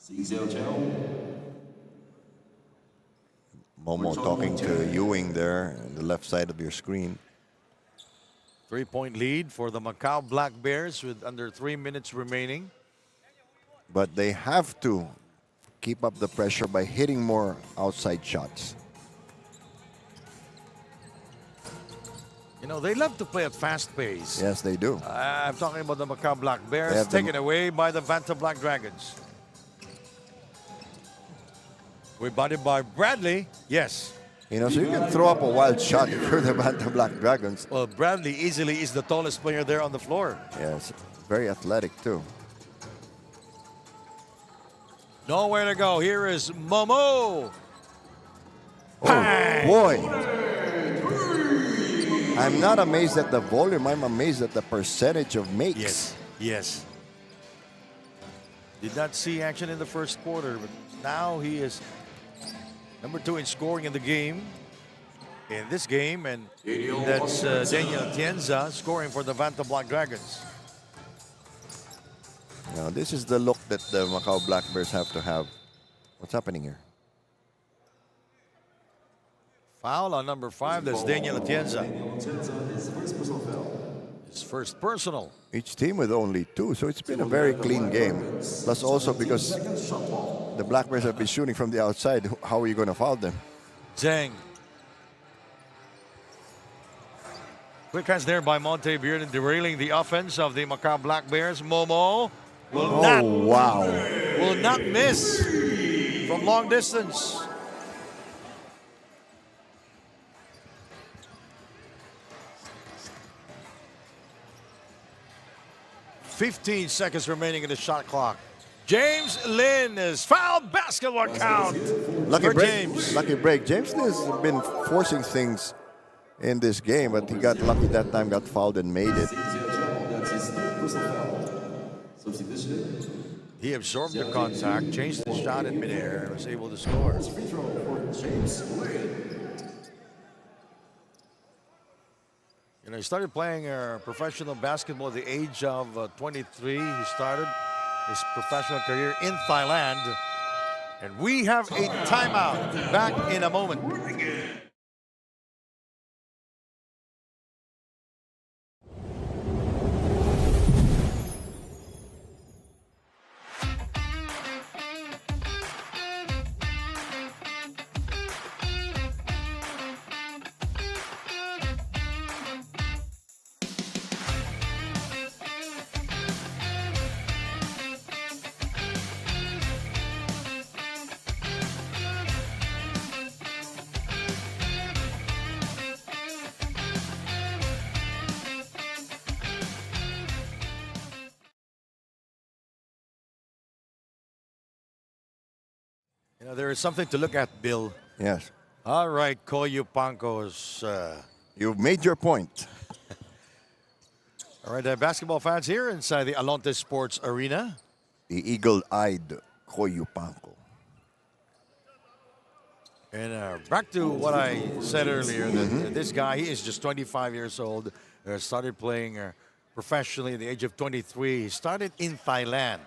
Xiao Chao. Momo talking to Ewing there on the left side of your screen. 3-point lead for the Macau Black Bears with under 3 minutes remaining. But they have to keep up the pressure by hitting more outside shots. You know, they love to play at fast pace. Yes, they do. I'm talking about the Macau Black Bears, have the- taken away by the Vanta Black Dragons. Rebounded by Bradley. Yes. You know, so you can throw up a wild shot if you're the Bantam Black Dragons. Well, Bradley easily is the tallest player there on the floor. Yes, very athletic too. Nowhere to go. Here is Momo. Oh, boy. I'm not amazed at the volume. I'm amazed at the percentage of makes. Yes, yes. Did not see action in the first quarter, but now he is number 2 in scoring in the game. In this game, and that's Daniel Atienza scoring for the Vanta Black Dragons. Now, this is the look that the Macau Black Bears have to have. What's happening here? Foul on number 5, that's Daniel Atienza. His first personal foul. His first personal. Each team with only 2, so it's been a very clean game. Plus also because the Black Bears have been shooting from the outside, how are you going to foul them? Zhang. Quick hands there by Monte Bearden, derailing the offense of the Macau Black Bears. Momo Oh, wow. will not miss from long distance. "15 seconds remaining in the shot clock. James Lin is fouled. Basketball count Lucky for break. James. Lucky break. James has been forcing things in this game, but he got lucky that time, got fouled and made it. Xiao Chao, that's his third personal foul. Substitution. He absorbed the contact, changed the shot in midair, and was able to score. Free throw for James Lin. You know, he started playing professional basketball at the age of 23. He started his professional career in Thailand. And we have a timeout. Back in a moment. You know, there is something to look at, Bill. Yes. All right, Koyu Pankos. You've made your point. All right, basketball fans here inside the Alonte Sports Arena. The eagle-eyed Koyupanko. And back to what I said earlier, that this guy, he is just 25 years old, started playing professionally at the age of 23. He started in Thailand.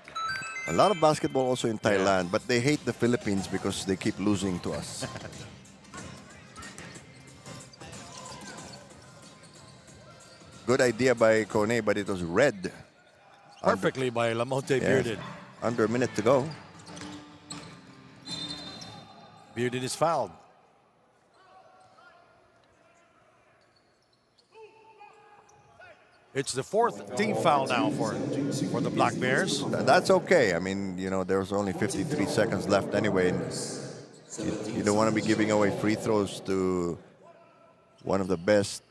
A lot of basketball also in Thailand, but they hate the Philippines because they keep losing to us. Good idea by Kone, but it was red. Perfectly by Lamonte Yes. Bearden. Under a minute to go. Bearden is fouled. It's the fourth team foul now for the Black Bears. That's okay. I mean, you know, there's only 53 seconds left anyway. And you don't want to be giving away free throws to one of the best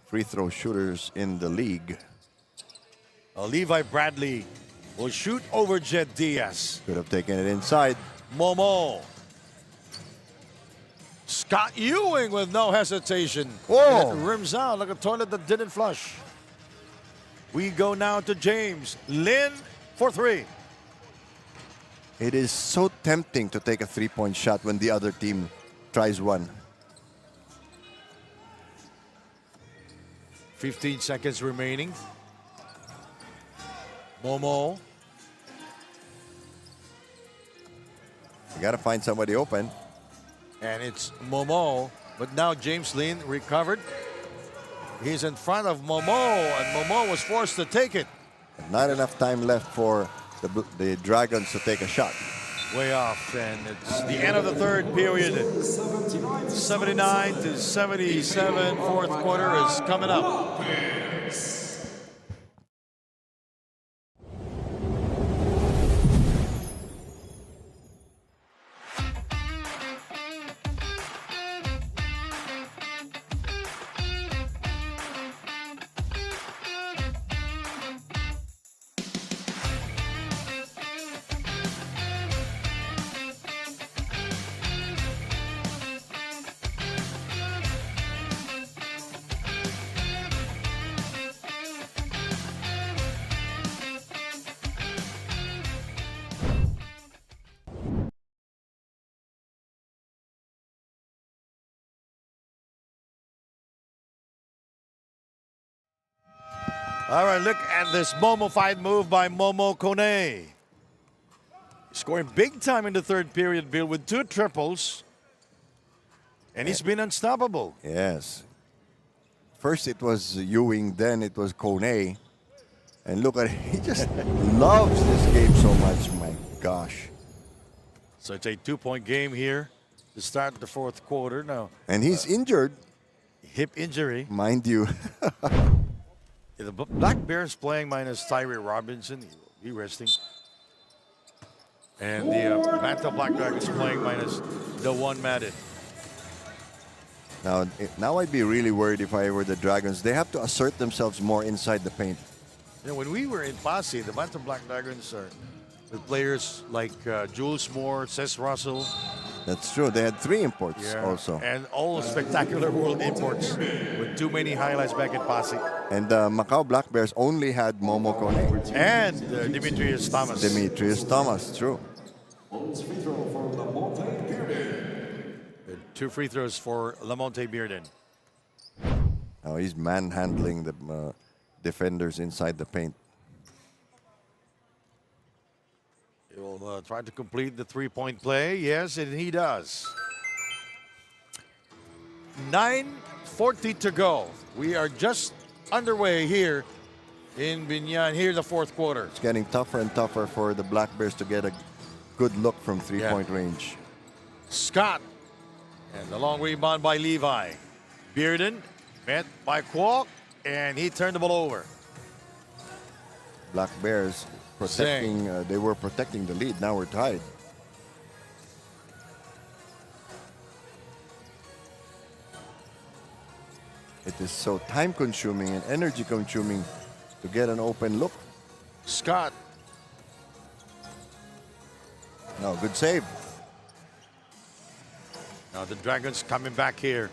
free throw shooters in the league. Levi Bradley will shoot over Jet Diaz. Could have taken it inside. Momo. Scott Ewing with no hesitation. Whoa. It rims out like a toilet that didn't flush. We go now to James Lin for three. It is so tempting to take a three-point shot when the other team tries one. 15 seconds remaining. Momo. You got to find somebody open. And it's Momo. But now James Lin recovered. He's in front of Momo, and Momo was forced to take it. Not enough time left for the Dragons to take a shot. Way off, and it's the end of the third period. 79 to 77, fourth quarter is coming up. All right, look at this Momo-fied move by Momo Kone. Scoring big time in the third period, Bill, with 2 triples. And he's been unstoppable. Yes. First it was Ewing, then it was Kone. And look at it, he just loves this game so much, my gosh. So it's a 2-point game here to start the fourth quarter. Now, And he's injured, hip injury. mind you. The Black Bears playing minus Tyree Robinson. He will be resting. And the Manta Black Dragons playing minus the one Madden. Now I'd be really worried if I were the Dragons. They have to assert themselves more inside the paint. You know, when we were in Pasay, the Manta Black Dragons are with players like Jules Moore, Cesc Russell. That's true. They had 3 imports also. And all spectacular world imports with too many highlights back in Pasay. And Macau Black Bears only had Momo Kone. And Demetrius Thomas. Demetrius Thomas, true. 2 free throws for Lamonte Bearden. Now he's manhandling the defenders inside the paint. He will try to complete the 3-point play. Yes, and he does. 9:40 to go. We are just underway here in Biñan, here in the fourth quarter. It's getting tougher and tougher for the Black Bears to get a good look from three-point range. Scott, and the long rebound by Levi. Bearden met by Kwok, and he turned the ball over. Black Bears protecting, they were protecting the lead. Now we're tied. It is so time-consuming and energy-consuming to get an open look. Scott. No, good save. Now the Dragons coming back here.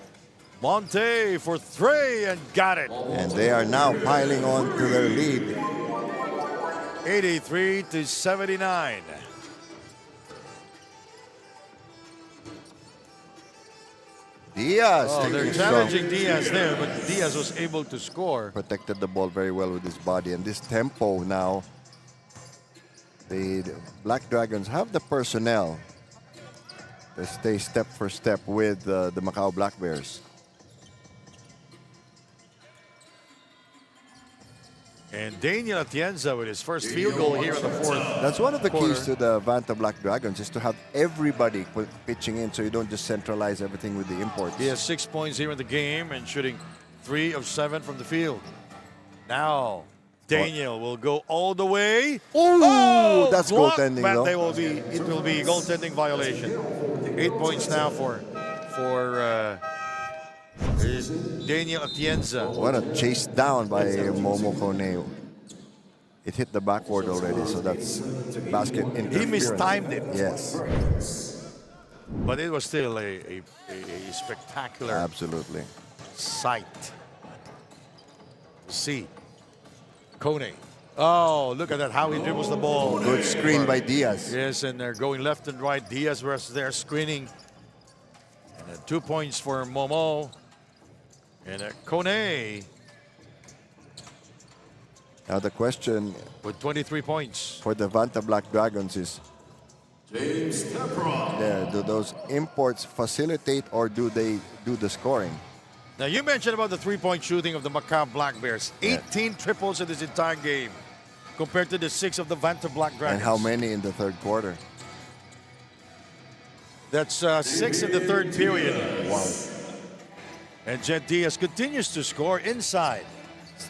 Monte for 3 and got it. And they are now piling on to their lead. 83 to 79. Diaz. They're taking challenging some- Diaz there, but Diaz was able to score. Protected the ball very well with his body. And this tempo now, the Black Dragons have the personnel to stay step for step with the Macau Black Bears. And Daniel Atienza with his first field goal here in the fourth. That's one of the quarter. keys to the Vanta Black Dragons, is to have everybody pitching in so you don't just centralize everything with the imports. He has 6 points here in the game and shooting 3 of 7 from the field. Now, Daniel will go all the way. Oh, that's blocked, goaltending, but though. it will be goaltending violation. 8 points now for Daniel Atienza. What a chase down by Momo Kone. It hit the backboard already, so that's basket interference. He mistimed it. Yes, But it was still a spectacular absolutely. sight to see. Kone. Oh, look at that, how he dribbles the ball. Good screen by Diaz. Yes, and they're going left and right. Diaz was there screening. And 2 points for Momo. And Kone Now the question with 23 points. for the Vanta Black Dragons is, do those imports facilitate or do they do the scoring? Now, you mentioned about the three-point shooting of the Macau Black Bears. 18 triples in this entire game compared to the 6 of the Vanta Black Dragons. And how many in the third quarter? That's 6 in the third period. Wow. And Jet Diaz continues to score inside.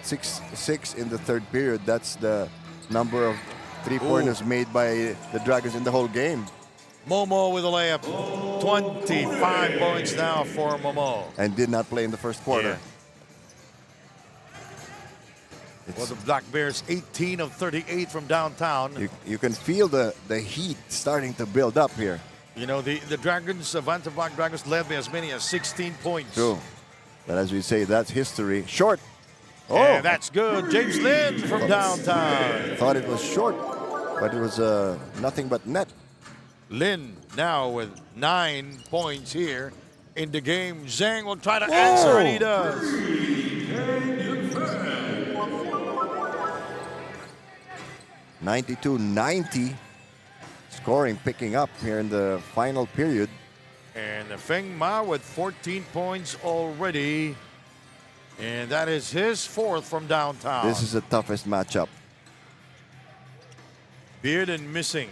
Six in the third period. That's the number of three-pointers made by the Dragons in the whole game. Momo with a layup. 25 points now for Momo. And did not play in the first quarter. Well, the Black Bears 18 of 38 from downtown. You can feel the heat starting to build up here. You know, the Dragons, Vanta Black Dragons led by as many as 16 points. True. But as we say, that's history. Short. Oh, Yeah, that's good. James Lynn from downtown. thought it was short, but it was nothing but net. Lin now with 9 points here in the game. Zhang will try to answer, and he does. (92-90). Scoring picking up here in the final period. And Feng Ma with 14 points already. And that is his 4th from downtown. This is the toughest matchup. Bearden missing.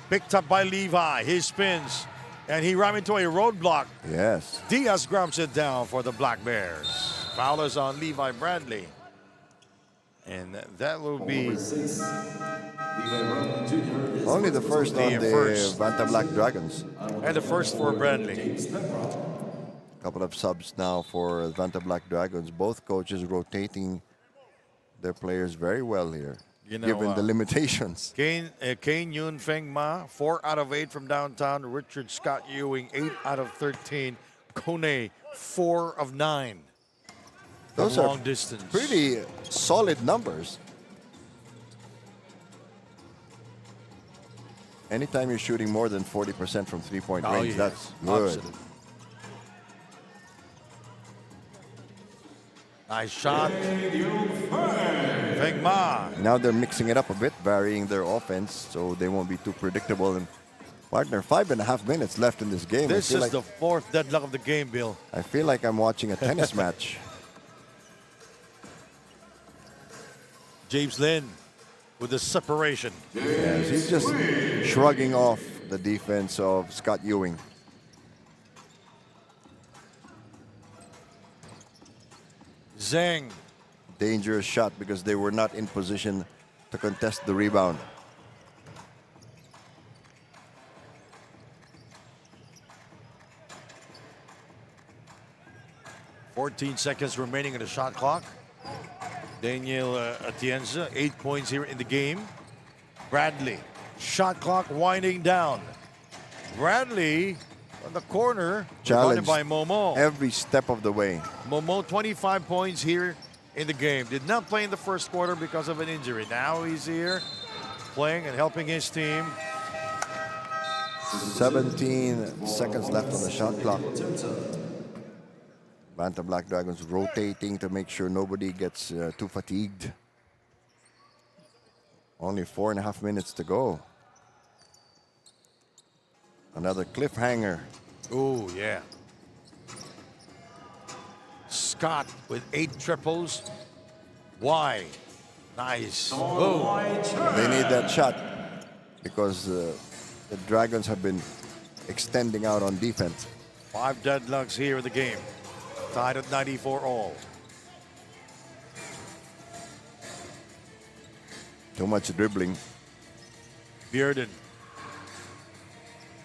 Picked up by Levi. He spins. And he ran into a roadblock. Yes. Diaz grabs it down for the Black Bears. Foul is on Levi Bradley. And that will be Only the first on the Vanta Black Dragons. and the first for Bradley. Couple of subs now for Vanta Black Dragons. Both coaches rotating their players very well here, You know, given the limitations. Kane Yun Feng Ma, 4 out of 8 from downtown. Richard Scott Ewing, 8 out of 13. Kone, 4 of 9. Those long are distance. pretty solid numbers. Anytime you're shooting more than 40% from three-point range, yes. that's good. Absolutely. Nice shot. Feng Ma. Now they're mixing it up a bit, varying their offense, so they won't be too predictable. And partner, 5.5 minutes left in this game. This is the 4th deadlock of the game, Bill. I feel like I'm watching a tennis match. James Lynn with the separation. Yes, he's just shrugging off the defense of Scott Ewing. Zhang. Dangerous shot because they were not in position to contest the rebound. .14 seconds remaining in the shot clock. Daniel Atienza, 8 points here in the game. Bradley, shot clock winding down. Bradley on the corner, Challenged provided by Momo. every step of the way. Momo, 25 points here in the game. Did not play in the first quarter because of an injury. Now he's here playing and helping his team. 17 seconds left on the shot clock. Vanta Black Dragons rotating to make sure nobody gets too fatigued. Only 4.5 minutes to go. Another cliffhanger. Oh, yeah. Scott with 8 triples. Why? Nice. Oh, They need that shot because the Dragons have been extending out on defense. 5 deadlocks here in the game. Tied at 94 all. Too much dribbling. Bearden.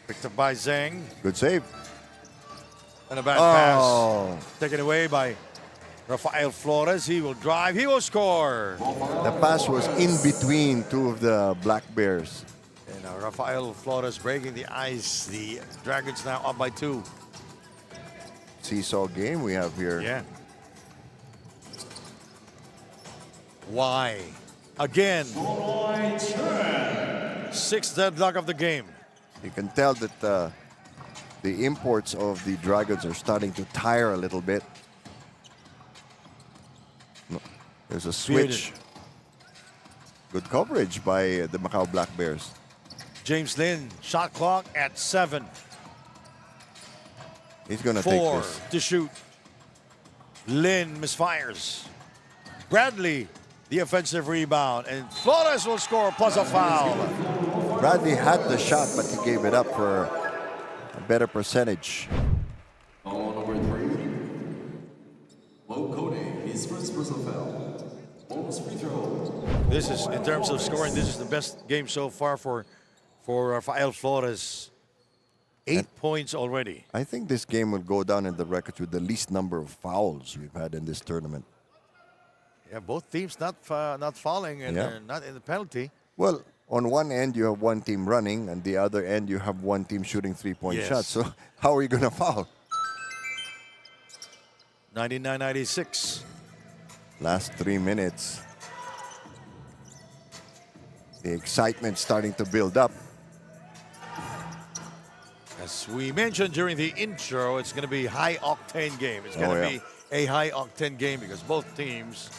Picked up by Zhang. Good save. And a bad Oh, pass. Taken away by Rafael Flores. He will drive. He will score. the pass was in between two of the Black Bears. And Rafael Flores breaking the ice. The Dragons now up by 2. Seesaw game we have here. Yeah. Why? Again. 6th deadlock of the game. You can tell that the imports of the Dragons are starting to tire a little bit. No, there's a switch. Good coverage by the Macau Black Bears. James Lin, shot clock at 7. He's going to take 4 this. to shoot. Lin misfires. Bradley, the offensive rebound. And Flores will score plus a foul. Bradley had the shot, but he gave it up for a better percentage. Foul number 3. Low Cody, his first personal foul. Bonus free throw. This is, in terms of scoring, this is the best game so far for Rafael Flores. 8 points already. I think this game will go down in the records with the least number of fouls we've had in this tournament. Yeah, both teams not fouling and Yeah. not in the penalty. Well, on one end you have one team running, and the other end you have one team shooting three-point Yes. shots. So how are you going to foul? 99-96. Last 3 minutes. The excitement starting to build up. As we mentioned during the intro, it's going to be high-octane game. It's going to yeah. be a high-octane game because both teams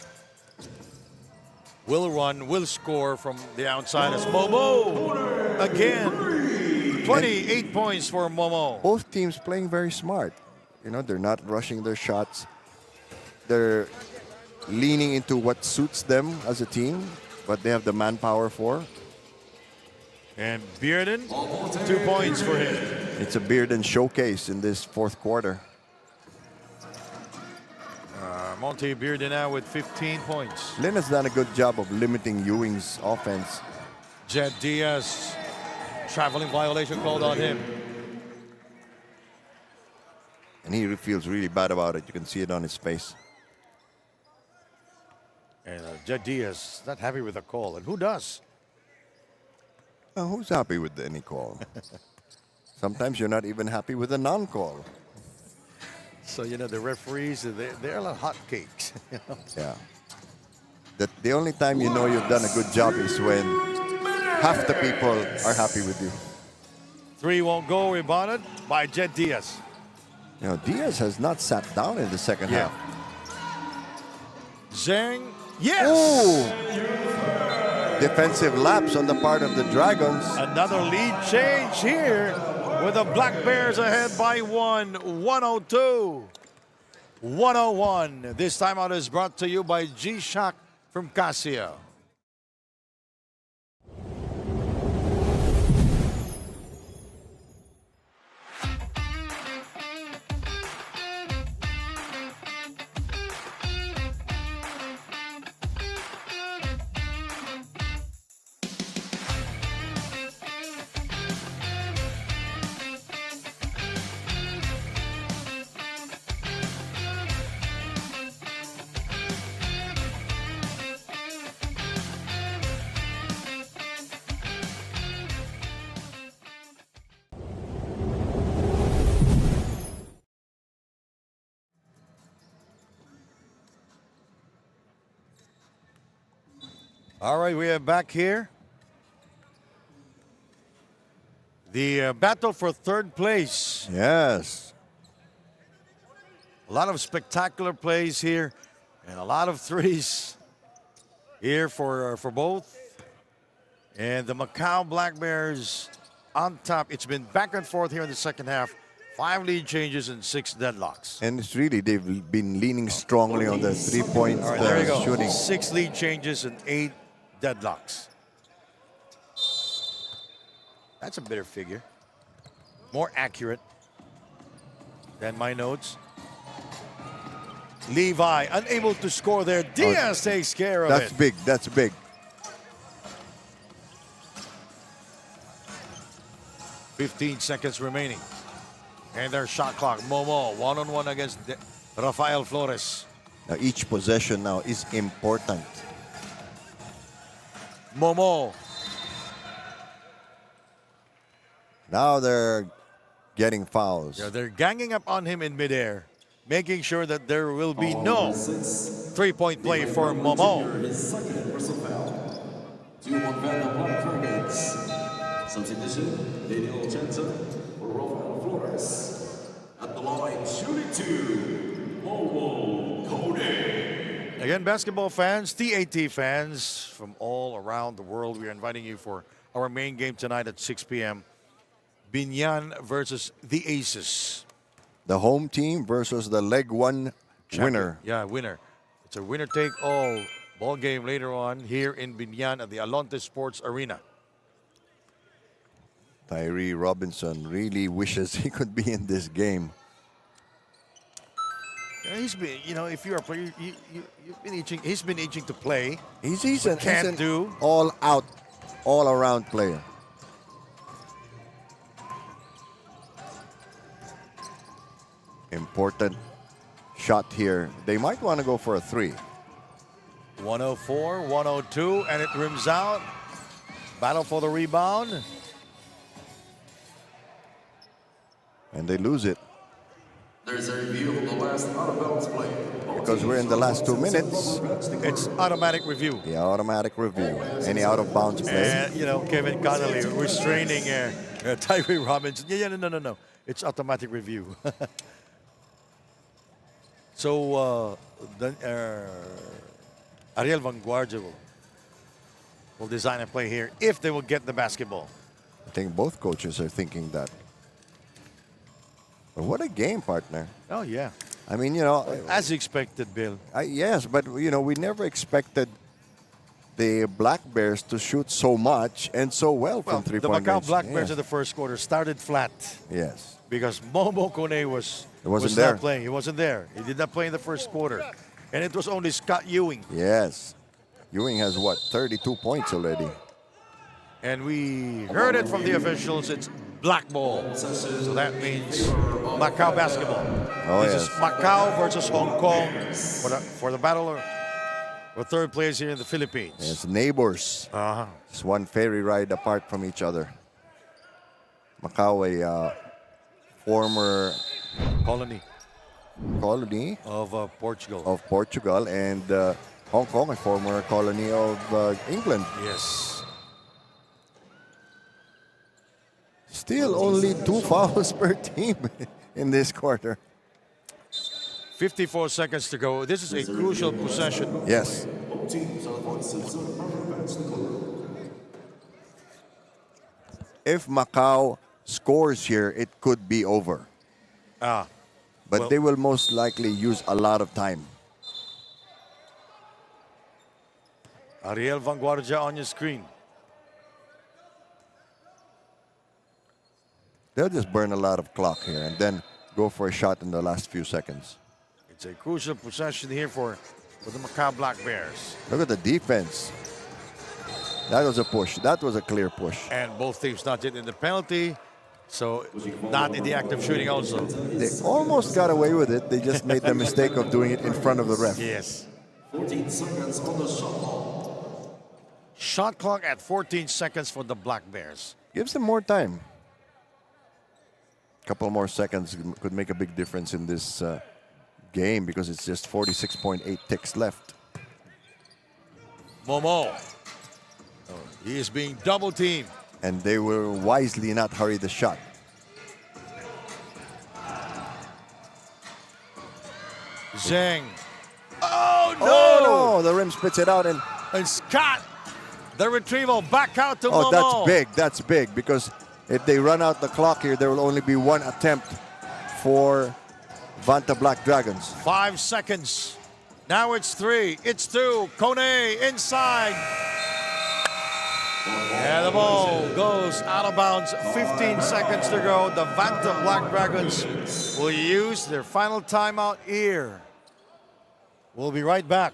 will run, will score from the outside. As Momo again, 28 points for Momo. Both teams playing very smart. You know, they're not rushing their shots. They're leaning into what suits them as a team, what they have the manpower for. And Bearden, 2 points for him. It's a Bearden showcase in this fourth quarter. Monte Bearden now with 15 points. Lin has done a good job of limiting Ewing's offense. Jed Diaz, traveling violation called on him. And he feels really bad about it. You can see it on his face. And Jed Diaz not happy with the call. And who does? Who's happy with any call? Sometimes you're not even happy with a non-call. So, you know, the referees, they're like hotcakes. You know? Yeah. The only time you know you've done a good job is when half the people are happy with you. 3 won't go, rebounded by Jed Diaz. You know, Diaz has not sat down in the second Yeah. half. Zhang, yes! Ooh! Defensive lapse on the part of the Dragons. Another lead change here with the Black Bears ahead by 102. 101. This timeout is brought to you by G-Shock from Casio. All right, we are back here. The battle for third place. Yes. A lot of spectacular plays here and a lot of threes here for both. And the Macau Black Bears on top. It's been back and forth here in the second half. 5 lead changes and 6 deadlocks. And it's really, they've been leaning strongly on the three-point All right, there you go. shooting. 6 lead changes and 8 deadlocks. That's a better figure. More accurate than my notes. Levi unable to score there. Diaz takes care of That's it. big. That's big. 15 seconds remaining. And their shot clock. Momo, one-on-one against Rafael Flores. Now each possession now is important. Momo. Now they're getting fouls. Yeah, they're ganging up on him in midair, making sure that there will be no three-point play for Momo. His second personal foul. 2-1 Vanderbilt Black Dragons. Substitution, Daniel Jensen for Rafael Flores. At the line, shooting two, Momo Kone. Again, basketball fans, TAT fans from all around the world, we are inviting you for our main game tonight at 6 p.m. Biñan versus the Aces. The home team versus the leg one winner. Yeah, winner. It's a winner-take-all ball game later on here in Biñan at the Alonte Sports Arena. Tyree Robinson really wishes he could be in this game. Yeah, he's been, you know, if you're a player, you've been itching. He's been itching to play. He's Can't do. all-out, all-around player. Important shot here. They might want to go for a three. 104, 102, and it rims out. Battle for the rebound. And they lose it There's a review of the last out-of-bounds play. because we're in the last 2 minutes. It's automatic review. The automatic review. Any out-of-bounds play. And, you know, Kevin Connolly restraining Tyree Robinson. Yeah, no. It's automatic review. So, Ariel Vanguardia will design a play here if they will get the basketball. I think both coaches are thinking that. But what a game, partner. Oh, yeah. I mean, you know, As expected, Bill. yes, but, you know, we never expected the Black Bears to shoot so much and so well Well, from the three-point Macau range. Black Bears Yeah. in the first quarter started flat Yes. because Momo Kone was wasn't there. not playing. He wasn't there. He did not play in the first quarter. And it was only Scott Ewing. Yes. Ewing has, what, 32 points already. And we heard it from the officials. It's black ball. So that means Macau basketball. Oh, This yes. is Macau versus Hong Kong for the battle for third place here in the Philippines. It's neighbors. Uh-huh. It's one ferry ride apart from each other. Macau, a former Colony colony of Portugal. of Portugal, and Hong Kong, a former colony of England. Yes. Still only 2 fouls per team in this quarter. 54 seconds to go. This is a crucial possession. Yes. Both teams are voices of the bench to go. If Macau scores here, it could be over. Ah, But well- they will most likely use a lot of time. Ariel Vanguardia on your screen. They'll just burn a lot of clock here and then go for a shot in the last few seconds. It's a crucial possession here for the Macau Black Bears. Look at the defense. That was a push. That was a clear push. And both teams not yet in the penalty, so not in the act of shooting also. They almost got away with it. They just made the mistake of doing it in front of the ref. Yes. 14 seconds on the shot clock. Shot clock at 14 seconds for the Black Bears. Gives them more time. Couple more seconds could make a big difference in this game because it's just 46.8 ticks left. Momo. Oh, he is being double teamed. And they will wisely not hurry the shot. Zhang. Oh, no! Oh, no! The rim spits it out. And Scott, the retrieval back out to Oh, Momo. that's big. That's big because if they run out the clock here, there will only be one attempt for Vanta Black Dragons. 5 seconds. Now it's 3. It's 2. Kone inside. And the ball goes out of bounds. 15 seconds to go. The Vanta Black Dragons will use their final timeout here. We'll be right back.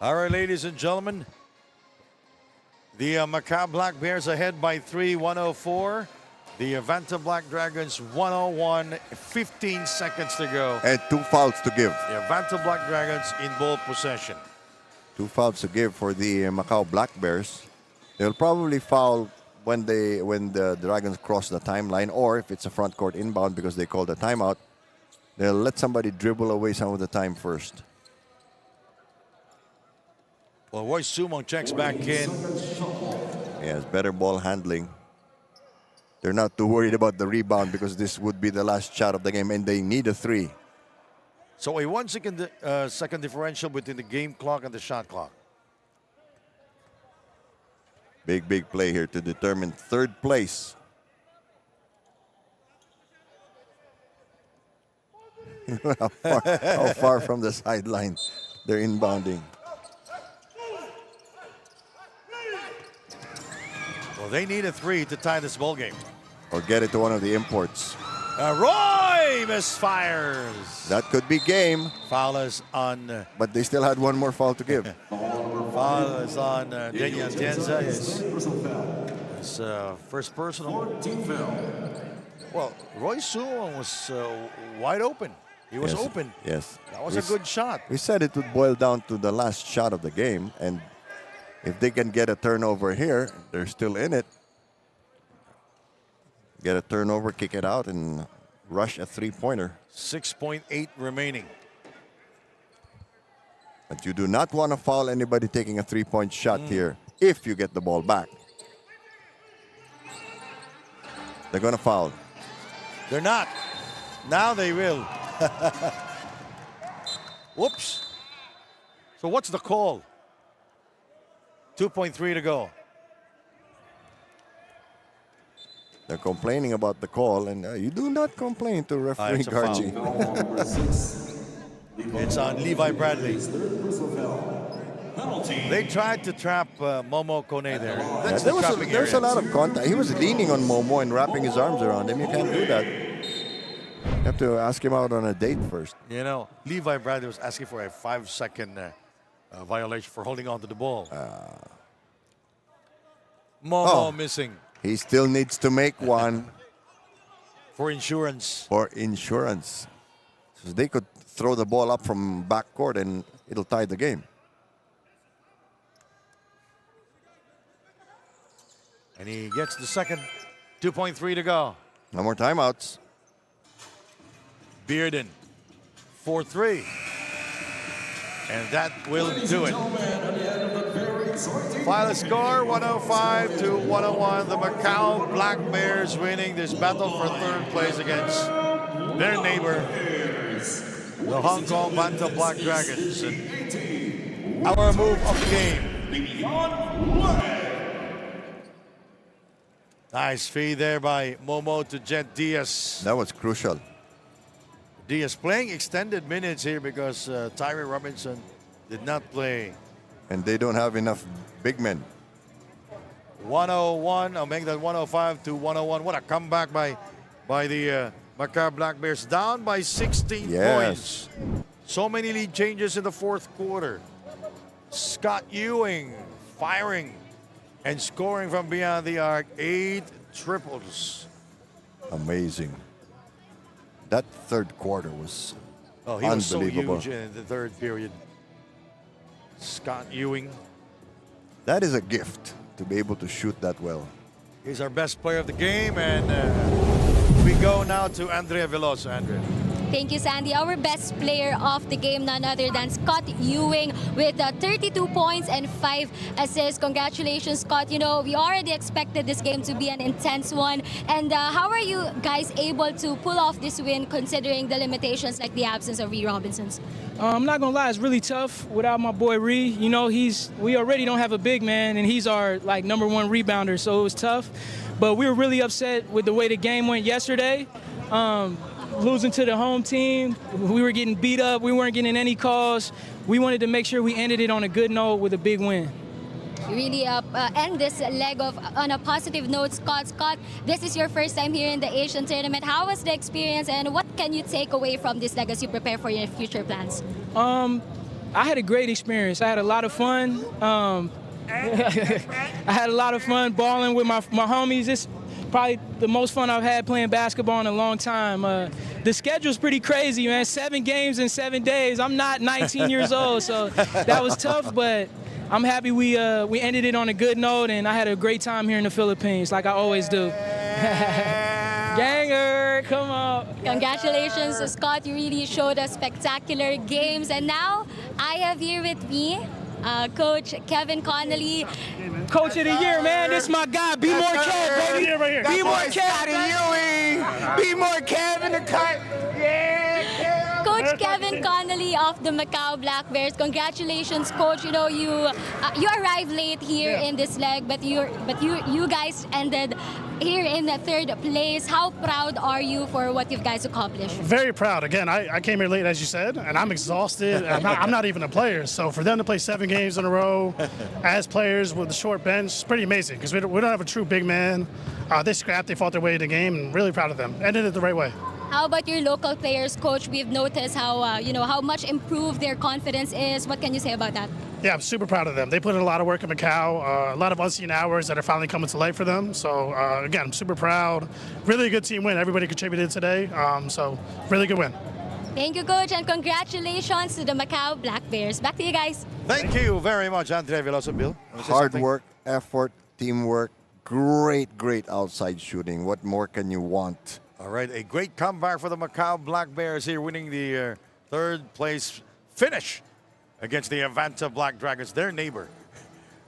All right, ladies and gentlemen. The Macau Black Bears ahead by 3, 104. The Vanta Black Dragons 101, 15 seconds to go. And 2 fouls to give. The Vanta Black Dragons in ball possession. 2 fouls to give for the Macau Black Bears. They'll probably foul when the Dragons cross the timeline, or if it's a front court inbound because they called a timeout, they'll let somebody dribble away some of the time first. Well, Roy Sumong checks back in. Yes, better ball handling. They're not too worried about the rebound because this would be the last shot of the game, and they need a 3. So a 1 second differential between the game clock and the shot clock. Big play here to determine 3rd place. how far from the sideline they're inbounding. Well, they need a 3 to tie this ball game. Or get it to one of the imports. Roy misfires. That could be game, Foul is on. but they still had one more foul to give. Foul is on Biñan. His first personal. Well, Roy Sumong was wide open. He was Yes, open. Yes. That was a good shot. We said it would boil down to the last shot of the game, and if they can get a turnover here, they're still in it. Get a turnover, kick it out, and rush a 3-pointer. 6.8 remaining. But you do not want to foul anybody taking a 3-point shot here if you get the ball back. They're going to foul. They're not. Now they will. Whoops. So what's the call? 2.3 to go. They're complaining about the call, and you do not complain to referee it's a foul. Gargi. It's on Levi Bradley. They tried to trap Momo Kone there. That's the trapping There's a area. lot of contact. He was leaning on Momo and wrapping his arms around him. You can't do that. You have to ask him out on a date first. You know, Levi Bradley was asking for a 5-second violation for holding on to the ball. Momo missing He still needs to make one for insurance. for insurance. So they could throw the ball up from backcourt and it'll tie the game. And he gets the second. 2.3 to go. No more timeouts. Bearden, 4-3. And that will do it. Final score, 105 to 101. The Macau Black Bears winning this battle for 3rd place against their neighbor, the Hong Kong Vanta Black Dragons. And our move of the game. Nice feed there by Momo to Jet Diaz. That was crucial. Diaz playing extended minutes here because Tyree Robinson did not play. And they don't have enough big men. 101, I'll make that 105 to 101. What a comeback by the Macau Black Bears. Down by 16 Yes. points. So many lead changes in the 4th quarter. Scott Ewing firing and scoring from beyond the arc. 8 triples. Amazing. That 3rd quarter was Oh, he was so unbelievable. huge in the 3rd period. Scott Ewing. That is a gift to be able to shoot that well. He's our best player of the game, and we go now to Andrea Veloso. Andrea. Thank you, Sandy. Our best player of the game, none other than Scott Ewing with 32 points and 5 assists. Congratulations, Scott. You know, we already expected this game to be an intense one. And how are you guys able to pull off this win considering the limitations like the absence of Ree Robinsons? I'm not gonna lie, it's really tough without my boy Ree. You know, we already don't have a big man, and he's our #1 rebounder, so it was tough. But we were really upset with the way the game went yesterday. Losing to the home team, we were getting beat up. We weren't getting any calls. We wanted to make sure we ended it on a good note with a big win. Really end this leg on a positive note, Scott. Scott, this is your first time here in the Asian tournament. How was the experience, and what can you take away from this leg as you prepare for your future plans? I had a great experience. I had a lot of fun. I had a lot of fun balling with my homies. It's probably the most fun I've had playing basketball in a long time. The schedule's pretty crazy, man. 7 games in 7 days. I'm not 19 years old, so that was tough, but I'm happy we ended it on a good note, and I had a great time here in the Philippines, like I always do. Ganger, come on. Congratulations, Scott. You really showed us spectacular games. And now I have here with me Coach Kevin Connolly. Coach of the year, man. This is my guy. Be more Kev, baby. Right here. Be more Kev. Be more Kev in the cut. Yeah. Coach Kevin Connolly of the Macau Black Bears. Congratulations, Coach. You know you arrived late here in this leg, but you guys ended here in the 3rd place. How proud are you for what you guys accomplished? Very proud. Again, I came here late, as you said, and I'm exhausted. I'm not even a player. So for them to play 7 games in a row as players with a short bench, it's pretty amazing because we don't have a true big man. They scrapped, they fought their way to the game, and really proud of them. Ended it the right way. How about your local players, Coach? We've noticed how how much improved their confidence is. What can you say about that? Yeah, I'm super proud of them. They put in a lot of work in Macau, a lot of unseen hours that are finally coming to light for them. So again, I'm super proud. Really good team win. Everybody contributed today. So really good win. Thank you, Coach, and congratulations to the Macau Black Bears. Back to you guys. Thank you very much, Andre Veloso. Bill, wanna say Hard something? work, effort, teamwork, great outside shooting. What more can you want? All right, a great comeback for the Macau Black Bears here, winning the 3rd place finish against the Avanta Black Dragons, their neighbor.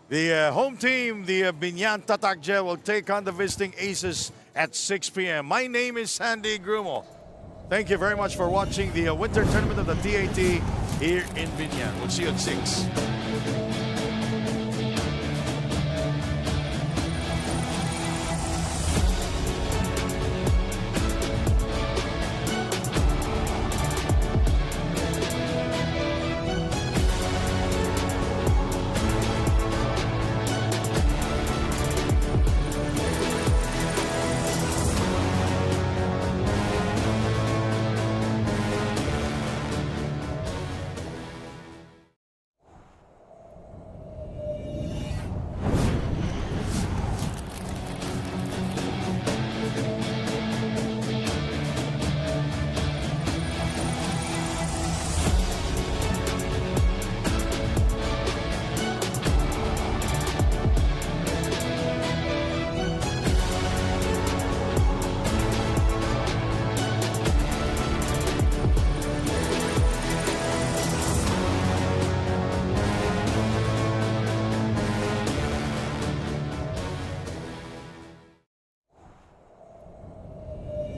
The home team, the Biñan Tatakje, will take on the visiting Aces at 6 p.m. My name is Sandy Grumo. Thank you very much for watching the winter tournament of the TAT here in Biñan. We'll see you at 6.